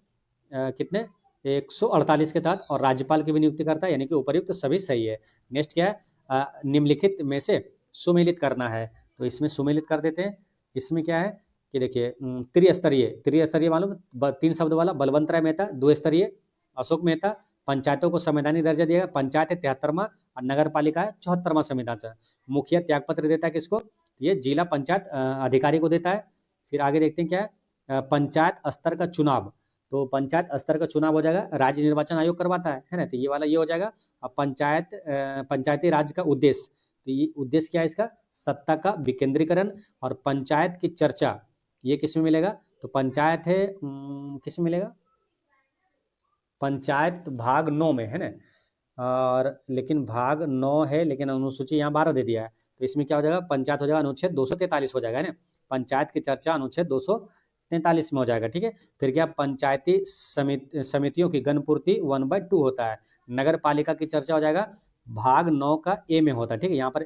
कितने? 148 के तहत। और राज्यपाल की भी नियुक्ति करता है, यानी कि उपर्युक्त सभी सही है। नेक्स्ट क्या है? निम्नलिखित में से सुमेलित करना है। तो इसमें सुमेलित कर देते हैं। इसमें क्या है कि देखिए त्रिस्तरीय मालूम 3 शब्द वाला बलवंत राय मेहता, द्विस्तरीय अशोक मेहता। पंचायतों को संवैधानिक दर्जा दिया। पंचायत है 73वां और नगर पालिका है 74वां संविधान से। मुखिया त्यागपत्र देता है किसको? ये जिला पंचायत अधिकारी को देता है। फिर आगे देखते हैं क्या है? पंचायत स्तर का चुनाव। तो पंचायत स्तर का चुनाव हो जाएगा राज्य निर्वाचन आयोग करवाता है ना। तो ये वाला ये हो जाएगा। अब पंचायती राज का उद्देश्य, तो ये उद्देश्य क्या है इसका? सत्ता का विकेंद्रीकरण और पंचायत की चर्चा, ये किस में मिलेगा? तो पंचायत है किस में मिलेगा? पंचायत भाग 9 में, है ना। और लेकिन भाग 9 है, लेकिन अनुसूची यहाँ 12 दे दिया है। तो इसमें क्या हो जाएगा? पंचायत हो जाएगा अनुच्छेद 243 हो जाएगा, है ना। पंचायत की चर्चा अनुच्छेद 243 में हो जाएगा, ठीक है। फिर क्या, पंचायती समितियों की गणपूर्ति 1/2 होता है। नगर पालिका की चर्चा हो जाएगा भाग 9 का ए में होता है, ठीक है। यहाँ पर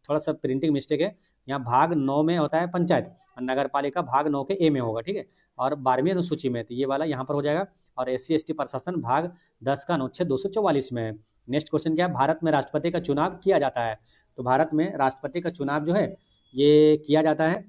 थोड़ा सा प्रिंटिंग मिस्टेक है, यहाँ भाग 9 में होता है पंचायत, और नगर पालिका भाग 9 के ए में होगा, ठीक है। और 12वीं अनुसूची में तो ये वाला यहाँ पर हो जाएगा। और SC/ST प्रशासन भाग 10 का अनुच्छेद 244 में है। नेक्स्ट क्वेश्चन क्या है, भारत में राष्ट्रपति का चुनाव किया जाता है। तो भारत में राष्ट्रपति का चुनाव जो है ये किया जाता है,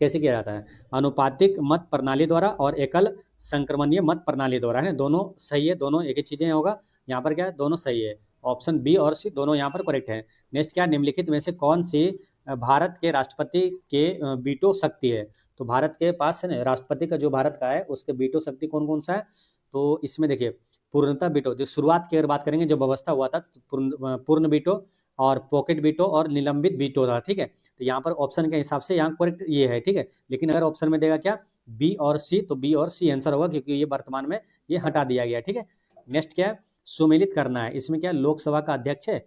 कैसे किया जाता है, अनुपातिक मत प्रणाली द्वारा और एकल संक्रमणीय मत प्रणाली द्वारा है। दोनों सही है, दोनों एक ही चीजें होगा। यहाँ पर क्या है, दोनों सही है, ऑप्शन बी और सी दोनों यहाँ पर करेक्ट है। नेक्स्ट क्या, निम्नलिखित में से कौन सी भारत के राष्ट्रपति के वीटो शक्ति है। तो भारत के पास है ना, राष्ट्रपति का जो भारत का है उसके वीटो शक्ति कौन कौन सा है। तो इसमें देखिए पूर्णतः वीटो, जो शुरुआत की अगर बात करेंगे जब व्यवस्था हुआ था तो पूर्ण वीटो और पॉकेट वीटो और निलंबित वीटो था, ठीक है। तो यहाँ पर ऑप्शन के हिसाब से यहाँ करेक्ट ये है, ठीक है। लेकिन अगर ऑप्शन में देगा क्या, बी और सी, तो बी और सी आंसर होगा, क्योंकि ये वर्तमान में ये हटा दिया गया, ठीक है। नेक्स्ट क्या है, सुमेलित करना है। इसमें क्या, लोकसभा का अध्यक्ष है,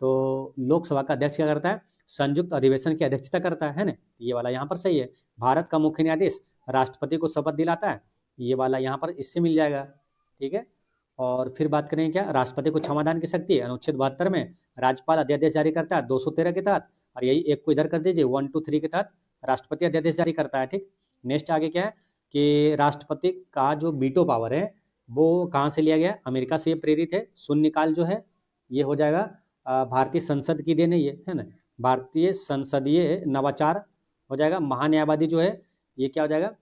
तो लोकसभा का अध्यक्ष क्या करता है, संयुक्त अधिवेशन की अध्यक्षता करता है ना, ये वाला यहाँ पर सही है। भारत का मुख्य न्यायाधीश राष्ट्रपति को शपथ दिलाता है, ये वाला यहाँ पर इससे मिल जाएगा, ठीक है। और फिर बात करें क्या, राष्ट्रपति को क्षमादान की शक्ति है अनुच्छेद 72 में। राज्यपाल अध्यादेश जारी करता है 213 के तहत, और यही एक को इधर कर दीजिए 1, 2, 3 के तहत राष्ट्रपति अध्यादेश जारी करता है, ठीक। नेक्स्ट आगे क्या है कि राष्ट्रपति का जो वीटो पावर है वो कहाँ से लिया गया, अमेरिका से ये प्रेरित है। शून्यकाल जो है ये हो जाएगा भारतीय संसद की देन है ना, भारतीय संसदीय नवाचार हो जाएगा। महान्यायवादी जो है ये क्या हो जाएगा,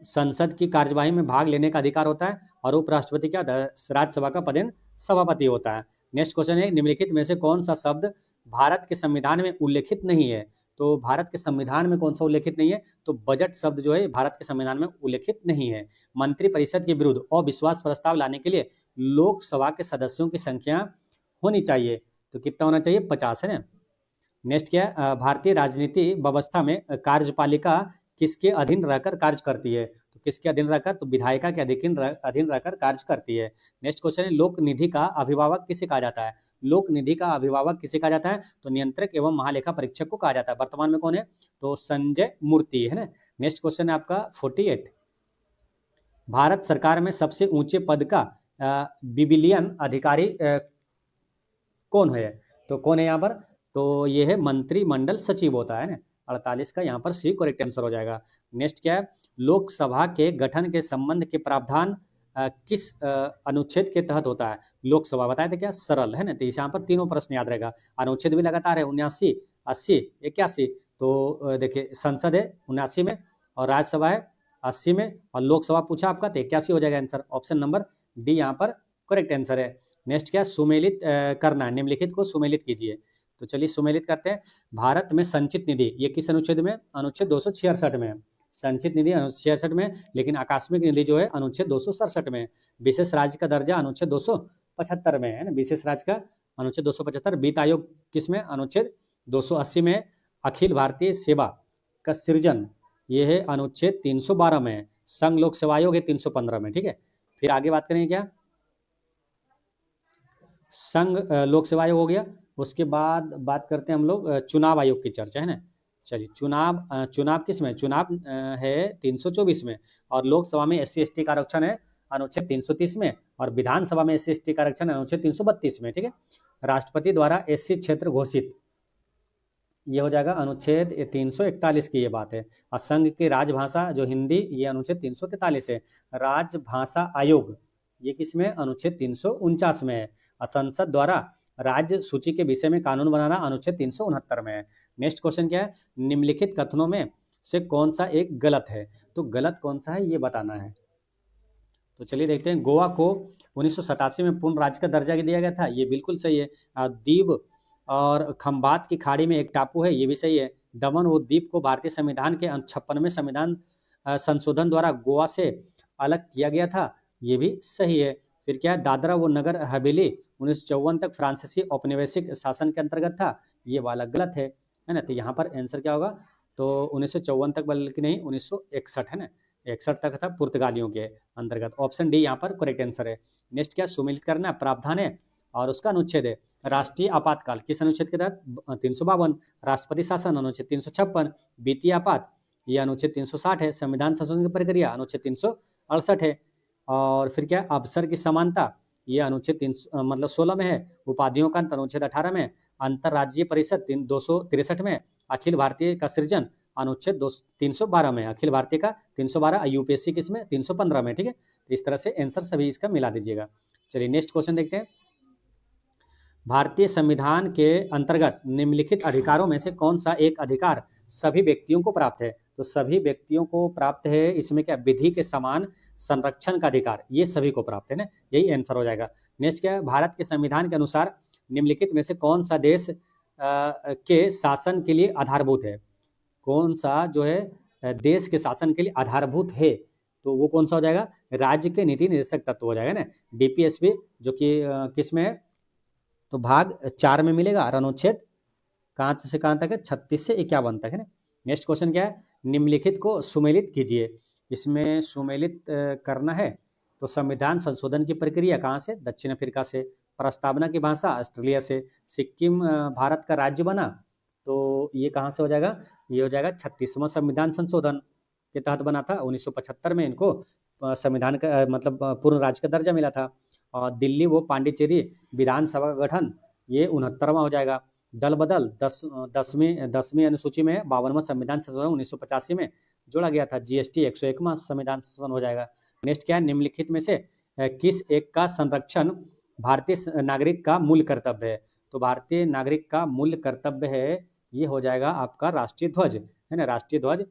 संसद की कार्यवाही में भाग लेने का अधिकार होता है, और उपराष्ट्रपति क्या राज्यसभा का पदेन सभापति होता है। नेक्स्ट क्वेश्चन है, निम्नलिखित में से कौन सा शब्द भारत के संविधान में उल्लेखित नहीं है। तो भारत के संविधान में कौन सा उल्लेखित नहीं है, तो बजट शब्द जो है भारत के संविधान में उल्लेखित नहीं है। मंत्रिपरिषद के विरुद्ध अविश्वास प्रस्ताव लाने के लिए लोकसभा के सदस्यों की संख्या होनी चाहिए, तो कितना होना चाहिए, 50 है ना। नेक्स्ट क्या है, भारतीय राजनीति व्यवस्था में कार्यपालिका किसके अधीन रहकर कार्य करती है। तो किसके अधीन रहकर, तो विधायिका के अधीन रहकर कार्य करती है। नेक्स्ट क्वेश्चन है, लोक निधि का अभिभावक किसे कहा जाता है। लोक निधि का अभिभावक किसे कहा जाता है, तो नियंत्रक एवं महालेखा परीक्षक को कहा जाता है। वर्तमान में कौन है, तो संजय मूर्ति है ना। नेक्स्ट क्वेश्चन है आपका 48, भारत सरकार में सबसे ऊंचे पद का बिबिलियन अधिकारी कौन है। तो कौन है यहाँ पर, तो ये है मंत्रिमंडल सचिव होता है ना। 48 का यहाँ पर सी करेक्ट आंसर हो जाएगा। नेक्स्ट क्या है, लोकसभा के गठन के संबंध के प्रावधान किस अनुच्छेद के तहत होता है। लोकसभा बताए थे क्या, सरल है ना, तो इस यहाँ पर तीनों प्रश्न याद रहेगा। अनुच्छेद भी लगातार है 79, 80, 81। तो देखिए संसद है 79 में, और राज्यसभा है 80 में, और लोकसभा पूछा आपका तो 81 हो जाएगा आंसर। ऑप्शन नंबर डी यहाँ पर करेक्ट आंसर है। नेक्स्ट क्या, सुमेलित करना है, निम्नलिखित को सुमेलित कीजिए। तो चलिए सुमेलित करते हैं। भारत में संचित निधि ये किस अनुच्छेद में, अनुच्छेद 266 में है। संचित निधि अनुच्छेद 66 में, लेकिन आकस्मिक निधि जो है अनुच्छेद 267 में। विशेष राज्य का दर्जा अनुच्छेद 275 में है ना, विशेष राज्य का अनुच्छेद 275। वित्त आयोग किस में, अनुच्छेद 280 में। अखिल भारतीय सेवा का सृजन ये है अनुच्छेद 312 में। संघ लोक सेवा आयोग है 315 में, ठीक है। फिर आगे बात करेंगे क्या, संघ लोक सेवा आयोग हो गया। उसके बाद बात करते हैं हम लोग चुनाव आयोग की चर्चा है ना। चलिए चुनाव किस में, चुनाव है 324 में, और लोकसभा में SC/ST का आरक्षण है अनुच्छेद 330 में, और विधानसभा में SC/ST का आरक्षण अनुच्छेद 332 में, ठीक है। राष्ट्रपति द्वारा SC क्षेत्र घोषित ये हो जाएगा अनुच्छेद 341 की ये बात है। और संघ की राजभाषा जो हिंदी ये अनुच्छेद 343 है। राजभाषा आयोग ये किसमें, अनुच्छेद 349 में है। और संसद द्वारा राज्य सूची के विषय में कानून बनाना अनुच्छेद 369 में है। नेक्स्ट क्वेश्चन क्या है, निम्नलिखित कथनों में से कौन सा एक गलत है। तो गलत कौन सा है ये बताना है। तो चलिए देखते हैं, गोवा को 1987 में पूर्ण राज्य का दर्जा दिया गया था, ये बिल्कुल सही है। दीव और खंबात की खाड़ी में एक टापू है, ये भी सही है। दमन व दीप को भारतीय संविधान के 56वें संविधान संशोधन द्वारा गोवा से अलग किया गया था, ये भी सही है। फिर क्या है, दादरा व नगर हवेली 1954 तक फ्रांसीसी औपनिवेशिक शासन के अंतर्गत था, ये वाला गलत है ना। तो यहाँ पर आंसर क्या होगा, तो 1954 तक बल्कि नहीं 1961 है ना, 61 तक था पुर्तगालियों के अंतर्गत। ऑप्शन डी यहाँ पर करेक्ट आंसर है। नेक्स्ट क्या, सुमेलित करना प्रावधान है और उसका अनुच्छेद है राष्ट्रीय आपातकाल किस अनुच्छेद के तहत? 352। राष्ट्रपति शासन अनुच्छेद 356। वित्तीय आपात ये अनुच्छेद 360 है। संविधान संशोधन की प्रक्रिया अनुच्छेद 368 है। और फिर क्या, अवसर की समानता ये अनुच्छेद 16 में है। उपाधियों का अंत अनुच्छेद 18 में। अंतर्राज्यीय परिषद 263 में। अखिल भारतीय का सृजन अनुच्छेद 312 में। अखिल भारतीय का 312। यूपीएससी किसमें? 315 में। ठीक है, तो इस तरह से आंसर सभी इसका मिला दीजिएगा। चलिए नेक्स्ट क्वेश्चन देखते हैं। भारतीय संविधान के अंतर्गत निम्नलिखित अधिकारों में से कौन सा एक अधिकार सभी व्यक्तियों को प्राप्त है? तो सभी व्यक्तियों को प्राप्त है, इसमें क्या, विधि के समान संरक्षण का अधिकार, ये सभी को प्राप्त है ना, यही आंसर हो जाएगा। नेक्स्ट क्या है, भारत के संविधान के अनुसार निम्नलिखित में से कौन सा देश के शासन के लिए आधारभूत है? कौन सा जो है देश के शासन के लिए आधारभूत है, तो वो कौन सा हो जाएगा? राज्य के नीति निर्देशक तत्व हो जाएगा ना, डीपीएसपी, जो कि किस में है? तो भाग 4 में मिलेगा। और अनुच्छेद कहाँ से कहाँ तक है? 36 से 51 तक है ना। नेक्स्ट क्वेश्चन क्या है, निम्नलिखित को सुमेलित कीजिए। इसमें सुमेलित करना है तो संविधान संशोधन की प्रक्रिया कहाँ से? दक्षिण अफ्रीका से। प्रस्तावना की भाषा ऑस्ट्रेलिया से। सिक्किम भारत का राज्य बना, तो ये कहाँ से हो जाएगा? ये हो जाएगा 36वां संविधान संशोधन के तहत बना था। 1975 में इनको संविधान का मतलब पूर्ण राज्य का दर्जा मिला था। और दिल्ली वो पांडिचेरी विधानसभा का गठन ये 69वां हो जाएगा। दल बदल 10वीं अनुसूची में 52वां संविधान संशोधन 1985 में जोड़ा गया था। जीएसटी 101वां संविधान संशोधन हो जाएगा। नेक्स्ट क्या है, निम्नलिखित में से किस एक का संरक्षण भारतीय नागरिक का मूल कर्तव्य है? तो भारतीय नागरिक का मूल कर्तव्य है, ये हो जाएगा आपका राष्ट्रीय ध्वज है ना, राष्ट्रीय ध्वज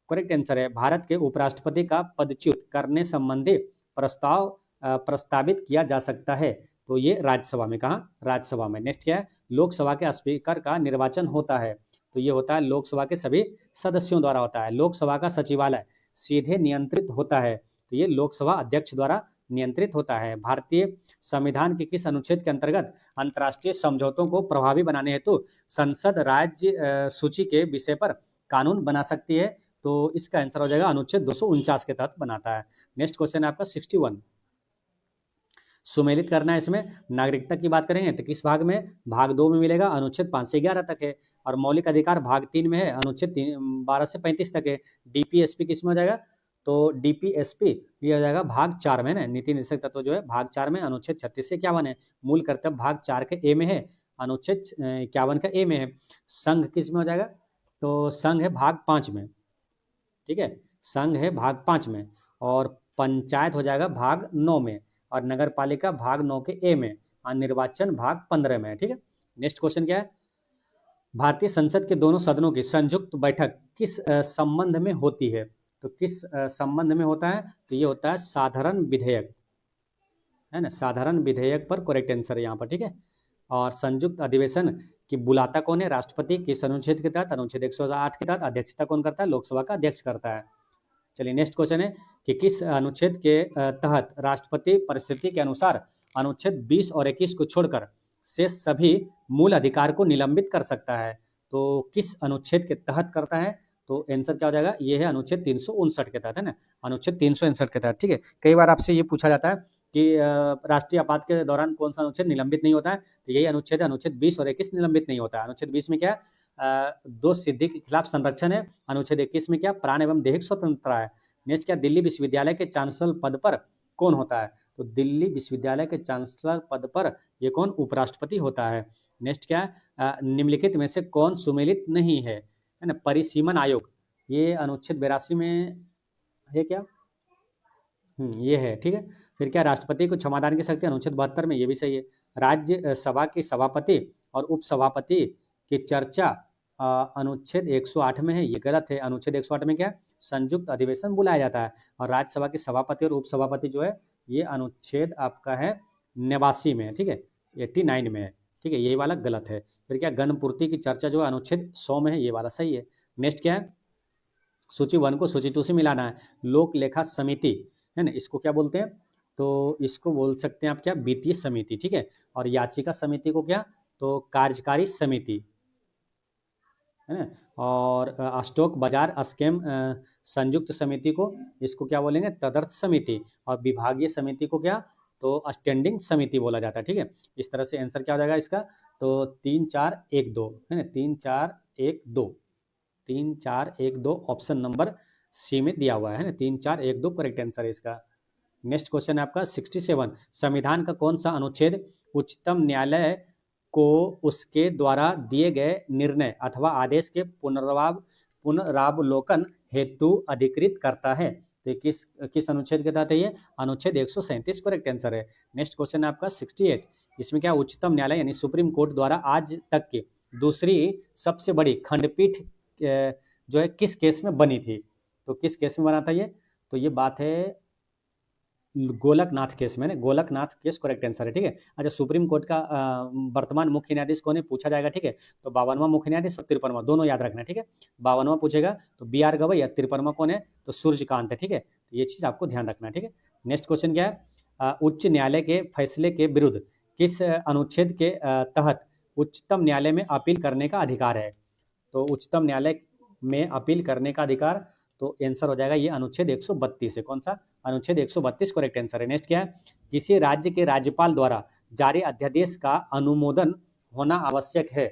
करेक्ट आंसर है। भारत के उपराष्ट्रपति का पदच्युत करने संबंधी प्रस्ताव प्रस्तावित किया जा सकता है, तो ये राज्यसभा में। कहाँ? राज्यसभा में। नेक्स्ट क्या है, लोकसभा के स्पीकर का निर्वाचन होता है, तो ये होता है लोकसभा के सभी सदस्यों द्वारा होता है। लोकसभा का सचिवालय सीधे नियंत्रित होता है, तो ये लोकसभा अध्यक्ष द्वारा नियंत्रित होता है। भारतीय संविधान के किस अनुच्छेद के अंतर्गत अंतर्राष्ट्रीय समझौतों को प्रभावी बनाने हेतु संसद राज्य सूची के विषय पर कानून बना सकती है? तो इसका आंसर हो जाएगा अनुच्छेद 249 के तहत बनाता है। नेक्स्ट क्वेश्चन है आपका 61। सुमेलित करना है, इसमें नागरिकता की बात करेंगे तो किस भाग में? भाग 2 में मिलेगा, अनुच्छेद 5 से 11 तक है। और मौलिक अधिकार भाग 3 में है, अनुच्छेद 12 से 35 तक है। डीपीएसपी किस में हो जाएगा? तो डीपीएसपी ये हो जाएगा भाग 4 में ना, नीति निर्देशक तत्व जो है भाग 4 में, अनुच्छेद 36 से 51 है। मूल कर्तव्य भाग 4 के ए में है, अनुच्छेद 51 का ए में है। संघ किस में हो जाएगा? तो संघ है भाग 5 में, ठीक है, संघ है भाग 5 में। और पंचायत हो जाएगा भाग 9 में। और नगर पालिका भाग 9 के ए में। और निर्वाचन भाग 15 में है। ठीक है, नेक्स्ट क्वेश्चन क्या है, भारतीय संसद के दोनों सदनों की संयुक्त बैठक किस संबंध में होती है? तो किस संबंध में होता है? तो ये होता है साधारण विधेयक, है ना, साधारण विधेयक पर करेक्ट आंसर है यहाँ पर। ठीक है, और संयुक्त अधिवेशन की बुलाता कौन है? राष्ट्रपति। किस अनुच्छेद के तहत? अनुच्छेद 108 के तहत। अध्यक्षता कौन करता है? लोकसभा का अध्यक्ष करता है। चलिए नेक्स्ट क्वेश्चन है कि किस अनुच्छेद के तहत राष्ट्रपति परिस्थिति के अनुसार अनुच्छेद 20 और 21 को छोड़कर से सभी मूल अधिकार को निलंबित कर सकता है? तो किस अनुच्छेद के तहत करता है? तो आंसर क्या हो जाएगा? ये है अनुच्छेद 359 के तहत, है ना, अनुच्छेद 359 के तहत। ठीक है, कई बार आपसे ये पूछा जाता है कि राष्ट्रीय आपात के दौरान कौन सा अनुच्छेद निलंबित नहीं होता है, तो यही अनुच्छेद है, अनुच्छेद 20 और 21 निलंबित नहीं होता है। अनुच्छेद 20 में क्या है? दो सिद्धि के खिलाफ संरक्षण है। अनुच्छेद 21 में क्या? प्राण एवं दैहिक स्वतंत्रता है। नेक्स्ट क्या? दिल्ली विश्वविद्यालय के चांसलर पद पर कौन होता है? तो दिल्ली विश्वविद्यालय के चांसलर पद पर ये कौन? उपराष्ट्रपति होता है। नेक्स्ट क्या है? निम्नलिखित में से कौन सुमेलित नहीं है ना? परिसीमन आयोग, ये अनुच्छेद 82 में है क्या? ये है। ठीक है, फिर क्या? राष्ट्रपति को क्षमादान की शक्ति अनुच्छेद 72 में, ये भी सही है। राज्य सभा के सभापति और उपसभापति की चर्चा अनुच्छेद 108 में है, ये गलत है। अनुच्छेद 108 में क्या है? संयुक्त अधिवेशन बुलाया जाता है। और राज्यसभा के सभापति और उपसभापति जो है, ये अनुच्छेद आपका है 89 में है। ठीक है, 89 में है। ठीक है, यही वाला गलत है। फिर क्या? गणपूर्ति की चर्चा जो है अनुच्छेद 100 में है, ये वाला सही है। नेक्स्ट क्या है? सूची 1 को सूची 2 से मिलाना है। लोक लेखा समिति, है ना, इसको क्या बोलते हैं? तो इसको बोल सकते हैं आप क्या? वित्तीय समिति। ठीक है, और याचिका समिति को क्या? तो कार्यकारी समिति, है ना। और स्टॉक बाजार स्कैम संयुक्त समिति को, इसको क्या बोलेंगे? तदर्थ समिति। और विभागीय समिति को क्या? तो स्टैंडिंग समिति बोला जाता है, ठीक है। इस तरह से आंसर क्या हो जाएगा इसका, तो 3-4-1-2 है ना, 3-4-1-2, 3-4-1-2 ऑप्शन नंबर सी में दिया हुआ है ना, 3-4-1-2 करेक्ट आंसर है इसका। नेक्स्ट क्वेश्चन है आपका 67, संविधान का कौन सा अनुच्छेद उच्चतम न्यायालय को उसके द्वारा दिए गए निर्णय अथवा आदेश के पुनरावलोकन हेतु अधिकृत करता है? तो ये किस अनुच्छेद के तहत है ये? अनुच्छेद 137 करेक्ट आंसर है। नेक्स्ट क्वेश्चन है आपका 68, इसमें क्या उच्चतम न्यायालय यानी सुप्रीम कोर्ट द्वारा आज तक की दूसरी सबसे बड़ी खंडपीठ जो है किस केस में बनी थी? तो किस केस में बना था ये? तो ये बात है गोलकनाथ केस में, गोलकनाथ केस करेक्ट आंसर है, ठीक है। अच्छा, सुप्रीम कोर्ट का वर्तमान मुख्य न्यायाधीश कौन है पूछा जाएगा, ठीक है। तो 52वां मुख्य न्यायाधीश और 53वां दोनों याद रखना, ठीक है। 52वां पूछेगा तो BR गवई, या 53वां कौन है तो सूर्यकांत है, ठीक है। तो ये चीज आपको ध्यान रखना, ठीक है। नेक्स्ट क्वेश्चन क्या है, उच्च न्यायालय के फैसले के विरुद्ध किस अनुच्छेद के तहत उच्चतम न्यायालय में अपील करने का अधिकार है? तो उच्चतम न्यायालय में अपील करने का अधिकार, तो आंसर हो जाएगा ये अनुच्छेद 132 है। कौन सा? अनुच्छेद 132 करेक्ट आंसर है। नेक्स्ट क्या है, किसी राज्य के राज्यपाल द्वारा जारी अध्यादेश का अनुमोदन होना आवश्यक है?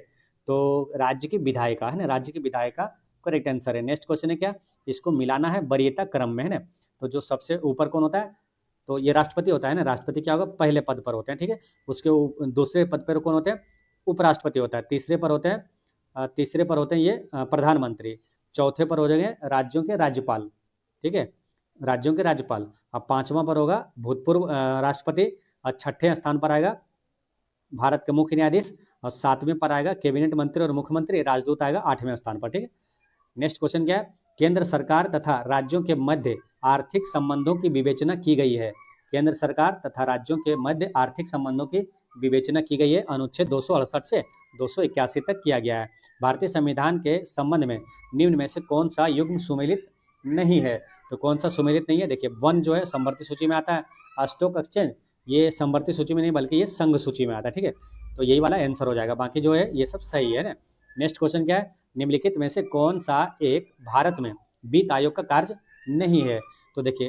तो राज्य की विधायिका है ना, राज्य की विधायिका करेक्ट आंसर है। नेक्स्ट क्वेश्चन है क्या, इसको मिलाना है वरीयता क्रम में, है ना। तो जो सबसे ऊपर कौन होता है, तो ये राष्ट्रपति होता है ना, राष्ट्रपति क्या होगा पहले पद पर होते हैं, ठीक है। उसके दूसरे पद पर कौन होते हैं, उपराष्ट्रपति होता है। तीसरे पर होते हैं ये प्रधानमंत्री। चौथे पर हो जाएंगे राज्यों के राज्यपाल, ठीक है, राज्यों के राज्यपाल। अब 5वां पर होगा भूतपूर्व राष्ट्रपति, और 6ठे स्थान पर आएगा भारत के मुख्य न्यायाधीश, और 7वें पर आएगा कैबिनेट मंत्री और मुख्यमंत्री, राजदूत आएगा 8वें स्थान पर, ठीक है। नेक्स्ट क्वेश्चन क्या है, केंद्र सरकार तथा राज्यों के मध्य आर्थिक संबंधों की विवेचना की गई है? केंद्र सरकार तथा राज्यों के मध्य आर्थिक संबंधों की विवेचना की गई है अनुच्छेद 268 से 281 तक किया गया है। भारतीय संविधान के संबंध में निम्न में से कौन सा युग्म सुमेलित नहीं है? तो कौन सा सुमेलित नहीं है? देखिए, वन जो है समवर्ती सूची में आता है, स्टॉक एक्सचेंज ये समवर्ती सूची में नहीं बल्कि ये संघ सूची में आता है, ठीक है। तो यही वाला आंसर हो जाएगा, बाकी जो है ये सब सही है ना। नेक्स्ट क्वेश्चन क्या है, निम्नलिखित में से कौन सा एक भारत में वित्त आयोग का कार्य नहीं है? तो देखिए,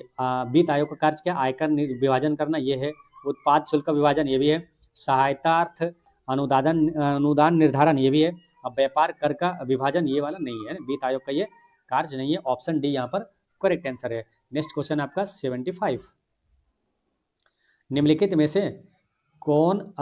वित्त आयोग का कार्य क्या, आयकर विभाजन करना ये है, उत्पाद शुल्क का विभाजन ये भी है, सहायतार्थ अनुदान निर्धारण ये भी है, अब व्यापार कर का विभाजन ये वाला नहीं है, वित्त आयोग का ये कार्य नहीं है। ऑप्शन डी यहाँ पर करेक्ट आंसर है। नेक्स्ट क्वेश्चन आपका 75, निम्नलिखित में से कौन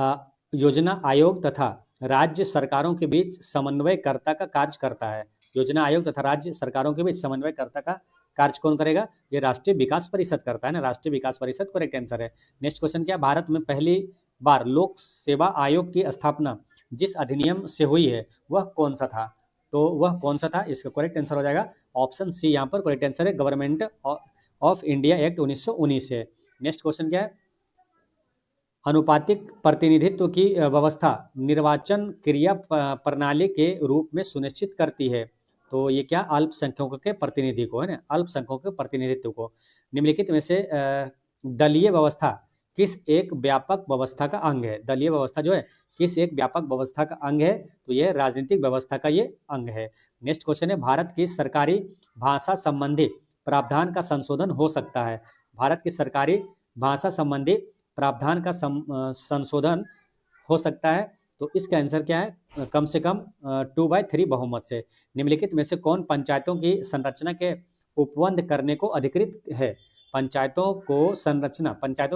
योजना आयोग तथा राज्य सरकारों के बीच समन्वयकर्ता का कार्य करता है? योजना आयोग तथा राज्य सरकारों के बीच समन्वयकर्ता का कार्य कौन करेगा? ये राष्ट्रीय विकास परिषद करता है ना, राष्ट्रीय विकास परिषद करेक्ट आंसर है। नेक्स्ट क्वेश्चन क्या, भारत में पहली बार लोक सेवा आयोग की स्थापना जिस अधिनियम से हुई है वह कौन सा था? तो वह कौन सा था, इसका करेक्ट आंसर हो जाएगा ऑप्शन सी, यहाँ पर करेक्ट आंसर है, गवर्नमेंट ऑफ इंडिया एक्ट 1919 है। नेक्स्ट क्वेश्चन क्या है, अनुपातिक प्रतिनिधित्व की व्यवस्था निर्वाचन क्रिया प्रणाली के रूप में सुनिश्चित करती है? तो ये क्या, अल्पसंख्यकों के प्रतिनिधि को है ना, अल्पसंख्यकों के प्रतिनिधित्व को। निम्नलिखित में से दलीय व्यवस्था किस एक व्यापक व्यवस्था का अंग है? दलीय व्यवस्था जो है किस एक व्यापक व्यवस्था का अंग है? तो यह राजनीतिक व्यवस्था का ये अंग है। नेक्स्ट क्वेश्चन है, भारत की सरकारी भाषा संबंधी प्रावधान का संशोधन हो सकता है? भारत की सरकारी भाषा संबंधी प्रावधान का संशोधन हो सकता है, तो इसका आंसर क्या है, कम से कम 2/3 बहुमत से। निम्नलिखित में से कौन पंचायतों की संरचना के उपबंध करने को अधिकृत है? पंचायतों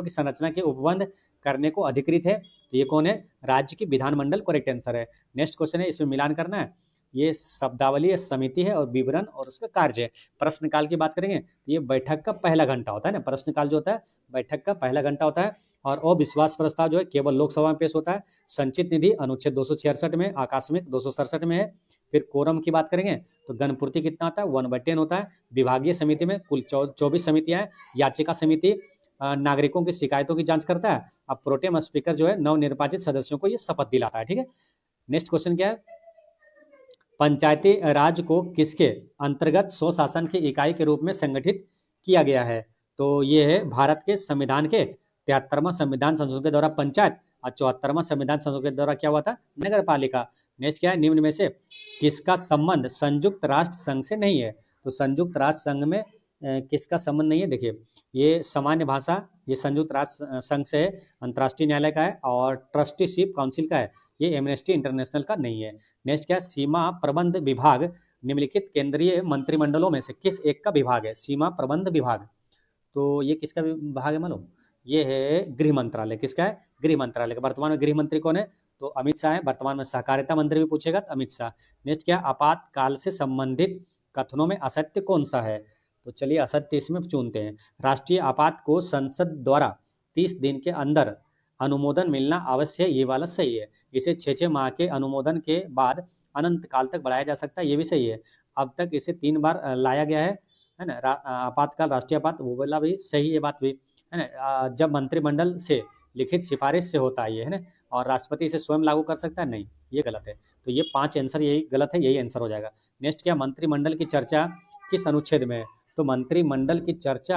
की संरचना के उपबंध करने को अधिकृत है, तो ये कौन है, राज्य की विधानमंडल करेक्ट आंसर है। नेक्स्ट क्वेश्चन है, इसमें मिलान करना है, ये शब्दावली समिति है और विवरण और उसका कार्य है। प्रश्नकाल की बात करेंगे तो ये बैठक का पहला घंटा होता है ना, प्रश्नकाल जो होता है बैठक का पहला घंटा होता है। और अविश्वास प्रस्ताव जो है केवल लोकसभा में पेश होता है। संचित निधि अनुच्छेद 266 में, आकस्मिक 267 में है। फिर कोरम की बात करेंगे तो गणपूर्ति कितना होता है, 1/10 होता है। विभागीय समिति में कुल 24 समितियां हैं। याचिका समिति नागरिकों की शिकायतों की जांच करता है। अब प्रोटेम स्पीकर जो है नवनिर्वाचित सदस्यों को ये शपथ दिलाता है, ठीक है। नेक्स्ट क्वेश्चन क्या है, पंचायती राज को किसके अंतर्गत स्वशासन की इकाई के रूप में संगठित किया गया है? तो ये है भारत के संविधान के 73वां संविधान संशोधन के द्वारा पंचायत, और 74वां संविधान संशोधन के द्वारा क्या हुआ था, नगर पालिका। नेक्स्ट क्या है, निम्न में से किसका संबंध संयुक्त राष्ट्र संघ से नहीं है? तो संयुक्त राष्ट्र संघ में किसका संबंध नहीं है? देखिए, ये सामान्य भाषा, ये संयुक्त राष्ट्र संघ से है, अंतर्राष्ट्रीय न्यायालय का है, और ट्रस्टीशिप काउंसिल का है, ये एमनेस्टी इंटरनेशनल का नहीं है। नेक्स्ट क्या है, सीमा प्रबंध विभाग निम्नलिखित केंद्रीय मंत्रिमंडलों में से किस एक का विभाग है? सीमा प्रबंध विभाग, तो ये किसका विभाग है मालूम? ये है गृह मंत्रालय। किसका है? गृह मंत्रालय का। वर्तमान में गृह मंत्री कौन है? तो अमित शाह है। वर्तमान में सहकारिता मंत्री भी पूछेगा तो अमित शाह। नेक्स्ट क्या, आपातकाल से संबंधित कथनों में असत्य कौन सा है? तो चलिए असत्य इसमें चुनते हैं। राष्ट्रीय आपात को संसद द्वारा 30 दिन के अंदर अनुमोदन मिलना आवश्यक है, ये वाला सही है। इसे 6 माह के अनुमोदन के बाद अनंत काल तक बढ़ाया जा सकता है, ये भी सही है। अब तक इसे 3 बार लाया गया है ना। आपातकाल, राष्ट्रीय आपात, वो वाला भी सही है बात भी, है ना। जब मंत्रिमंडल से लिखित सिफारिश से होता है ये, है ना। और राष्ट्रपति इसे स्वयं लागू कर सकता है? नहीं, ये गलत है। तो ये 5 आंसर यही गलत है, यही आंसर हो जाएगा। नेक्स्ट क्या, मंत्रिमंडल की चर्चा किस अनुच्छेद में है? तो मंत्रिमंडल की चर्चा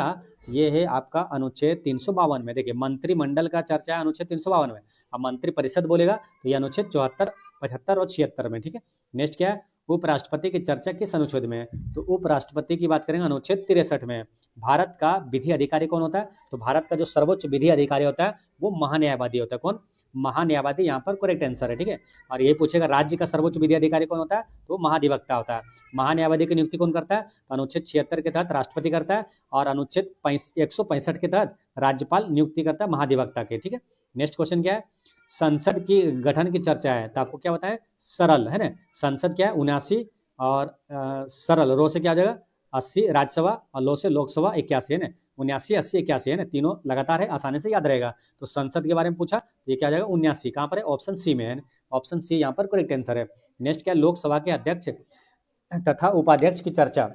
ये है आपका अनुच्छेद 352 में। देखिए मंत्रिमंडल का चर्चा है अनुच्छेद 352 में। अब मंत्री परिषद बोलेगा तो ये अनुच्छेद 74, 75 और 76 में, ठीक है। नेक्स्ट क्या है, उपराष्ट्रपति की चर्चा किस अनुच्छेद में है? तो उपराष्ट्रपति की बात करेंगे अनुच्छेद 63 में। भारत का विधि अधिकारी कौन होता है? तो भारत का जो सर्वोच्च विधि अधिकारी होता है वो महान्यायवादी होता है। कौन? महान्यायवादी, यहाँ पर करेक्ट आंसर है, ठीक है। और ये पूछेगा राज्य का सर्वोच्च विधि अधिकारी कौन होता है? तो महाधिवक्ता होता है। महान्यायवादी की नियुक्ति कौन करता है? तो अनुच्छेद 76 के तहत राष्ट्रपति करता है, और अनुच्छेद 165 के तहत राज्यपाल नियुक्ति करता है महाधिवक्ता के, ठीक है। नेक्स्ट क्वेश्चन क्या है, संसद की गठन की चर्चा है तो आपको क्या बताया? सरल, है ना। संसद क्या है? 79, और सरल रो से क्या हो जाएगा? 80 राज्यसभा, और लो से लोकसभा 81, है ना। 79, 80, 81, है ना, तीनों लगातार है, आसानी से याद रहेगा। तो संसद के बारे में पूछा तो ये क्या हो जाएगा? 79। कहाँ पर है? ऑप्शन सी में है। ऑप्शन सी यहाँ पर करेक्ट आंसर है। नेक्स्ट क्या, लोकसभा के अध्यक्ष तथा उपाध्यक्ष की चर्चा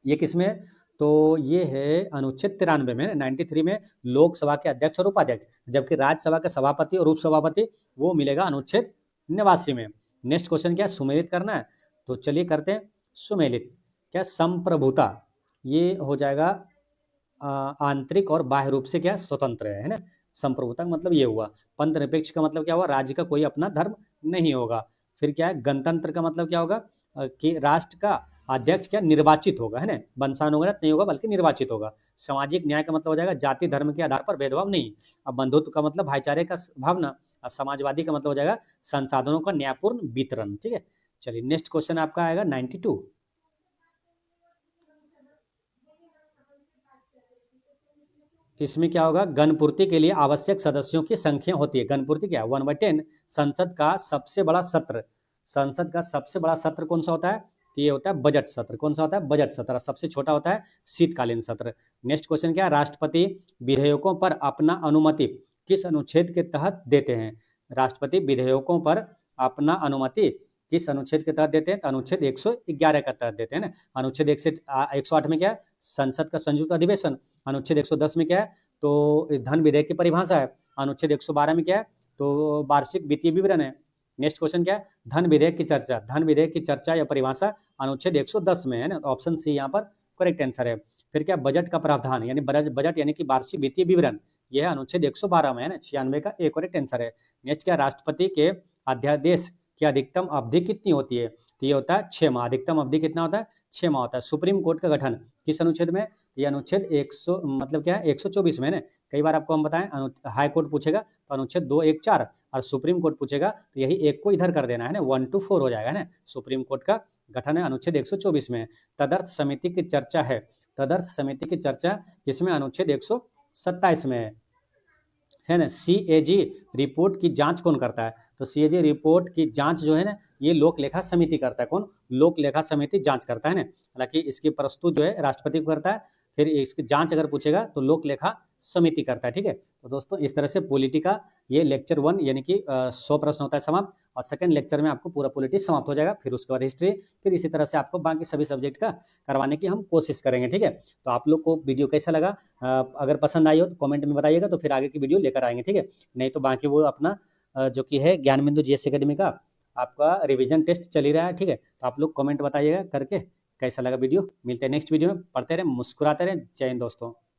ये किसमें है? तो ये है अनुच्छेद 93 में, 93 में लोकसभा के अध्यक्ष और उपाध्यक्ष, जबकि राज्यसभा के सभापति और उपसभापति वो मिलेगा अनुच्छेद 89 में। नेक्स्ट क्वेश्चन क्या है, सुमेलित करना है तो चलिए करते हैं सुमेलित। क्या, संप्रभुता ये हो जाएगा आंतरिक और बाह्य रूप से क्या स्वतंत्र है ना। संप्रभुता का मतलब ये हुआ। पंथ निरपेक्ष का मतलब क्या हुआ? राज्य का कोई अपना धर्म नहीं होगा। फिर क्या है, गणतंत्र का मतलब क्या होगा? कि राष्ट्र का अध्यक्ष क्या निर्वाचित होगा, है ना, वंशानुगत नहीं होगा बल्कि निर्वाचित होगा। सामाजिक न्याय का मतलब हो जाएगा जाति धर्म के आधार पर भेदभाव नहीं। अब बंधुत्व का मतलब भाईचारे का भावना। और समाजवादी का मतलब हो जाएगा संसाधनों का न्यायपूर्ण वितरण, ठीक है। चलिए नेक्स्ट क्वेश्चन आपका आएगा 92। इसमें क्या होगा, गणपूर्ति के लिए आवश्यक सदस्यों की संख्या होती है। गणपूर्ति क्या है? 1/10। संसद का सबसे बड़ा सत्र, संसद का सबसे बड़ा सत्र कौन सा होता है? तो ये होता है बजट सत्र। कौन सा होता है? बजट सत्र। सबसे छोटा होता है शीतकालीन सत्र। नेक्स्ट क्वेश्चन क्या है, राष्ट्रपति विधेयकों पर अपना अनुमति किस अनुच्छेद के तहत देते हैं? राष्ट्रपति विधेयकों पर अपना अनुमति किस अनुच्छेद के तहत देते हैं? तो अनुच्छेद 111 के तहत देते हैं ना। अनुच्छेद 108 में क्या है? संसद का संयुक्त अधिवेशन। अनुच्छेद 110 में क्या है? तो धन विधेयक की परिभाषा है। अनुच्छेद 112 में क्या है? तो वार्षिक वित्तीय विवरण है। नेक्स्ट क्वेश्चन क्या है, धन विधेयक की चर्चा। धन विधेयक की चर्चा या परिभाषा अनुच्छेद 110 में है ना। ऑप्शन सी यहाँ पर करेक्ट आंसर है। फिर क्या, बजट का प्रावधान यानी बजट यानी कि वार्षिक वित्तीय विवरण, यह अनुच्छेद 112 में है ना। 96 का एक करेक्ट आंसर है। नेक्स्ट क्या, राष्ट्रपति के अध्यादेश की अधिकतम अवधि कितनी होती है? तो ये होता है 6 माह। अधिकतम अवधि कितना होता है? 6 माह होता है। सुप्रीम कोर्ट का गठन किस अनुच्छेद में? ये अनुच्छेद 100 मतलब क्या है 124 में है ना। कई बार आपको हम बताएं हाई कोर्ट पूछेगा तो अनुच्छेद 214, और सुप्रीम कोर्ट पूछेगा तो यही एक को इधर कर देना है ना, 1 to 4 हो जाएगा ना। सुप्रीम कोर्ट का गठन है अनुच्छेद 124 में। तदर्थ समिति की चर्चा है, तदर्थ समिति की चर्चा किसमें? अनुच्छेद 127 में है ना। CAG रिपोर्ट की जांच कौन करता है? तो CAG रिपोर्ट की जांच जो है ना ये लोक लेखा समिति करता है। कौन? लोक लेखा समिति जांच करता है ना। हालांकि इसकी प्रस्तुत जो है राष्ट्रपति को करता है, फिर इसकी जांच अगर पूछेगा तो लोक लेखा समिति करता है, ठीक है। तो दोस्तों इस तरह से पॉलिटी का ये लेक्चर 1 यानी कि 100 प्रश्न होता है समाप्त, और सेकंड लेक्चर में आपको पूरा पॉलिटी समाप्त हो जाएगा। फिर उसके बाद हिस्ट्री, फिर इसी तरह से आपको बाकी सभी सब्जेक्ट का करवाने की हम कोशिश करेंगे, ठीक है। तो आप लोग को वीडियो कैसा लगा, अगर पसंद आई हो तो कमेंट में बताइएगा, तो फिर आगे की वीडियो लेकर आएंगे, ठीक है। नहीं तो बाकी वो अपना जो कि है ज्ञान बिंदु GS एकेडमी का आपका रिवीजन टेस्ट चल ही रहा है, ठीक है। तो आप लोग कमेंट बताइएगा करके कैसा लगा वीडियो। मिलते हैं नेक्स्ट वीडियो में। पढ़ते रहें, मुस्कुराते रहें। जय हिंद दोस्तों।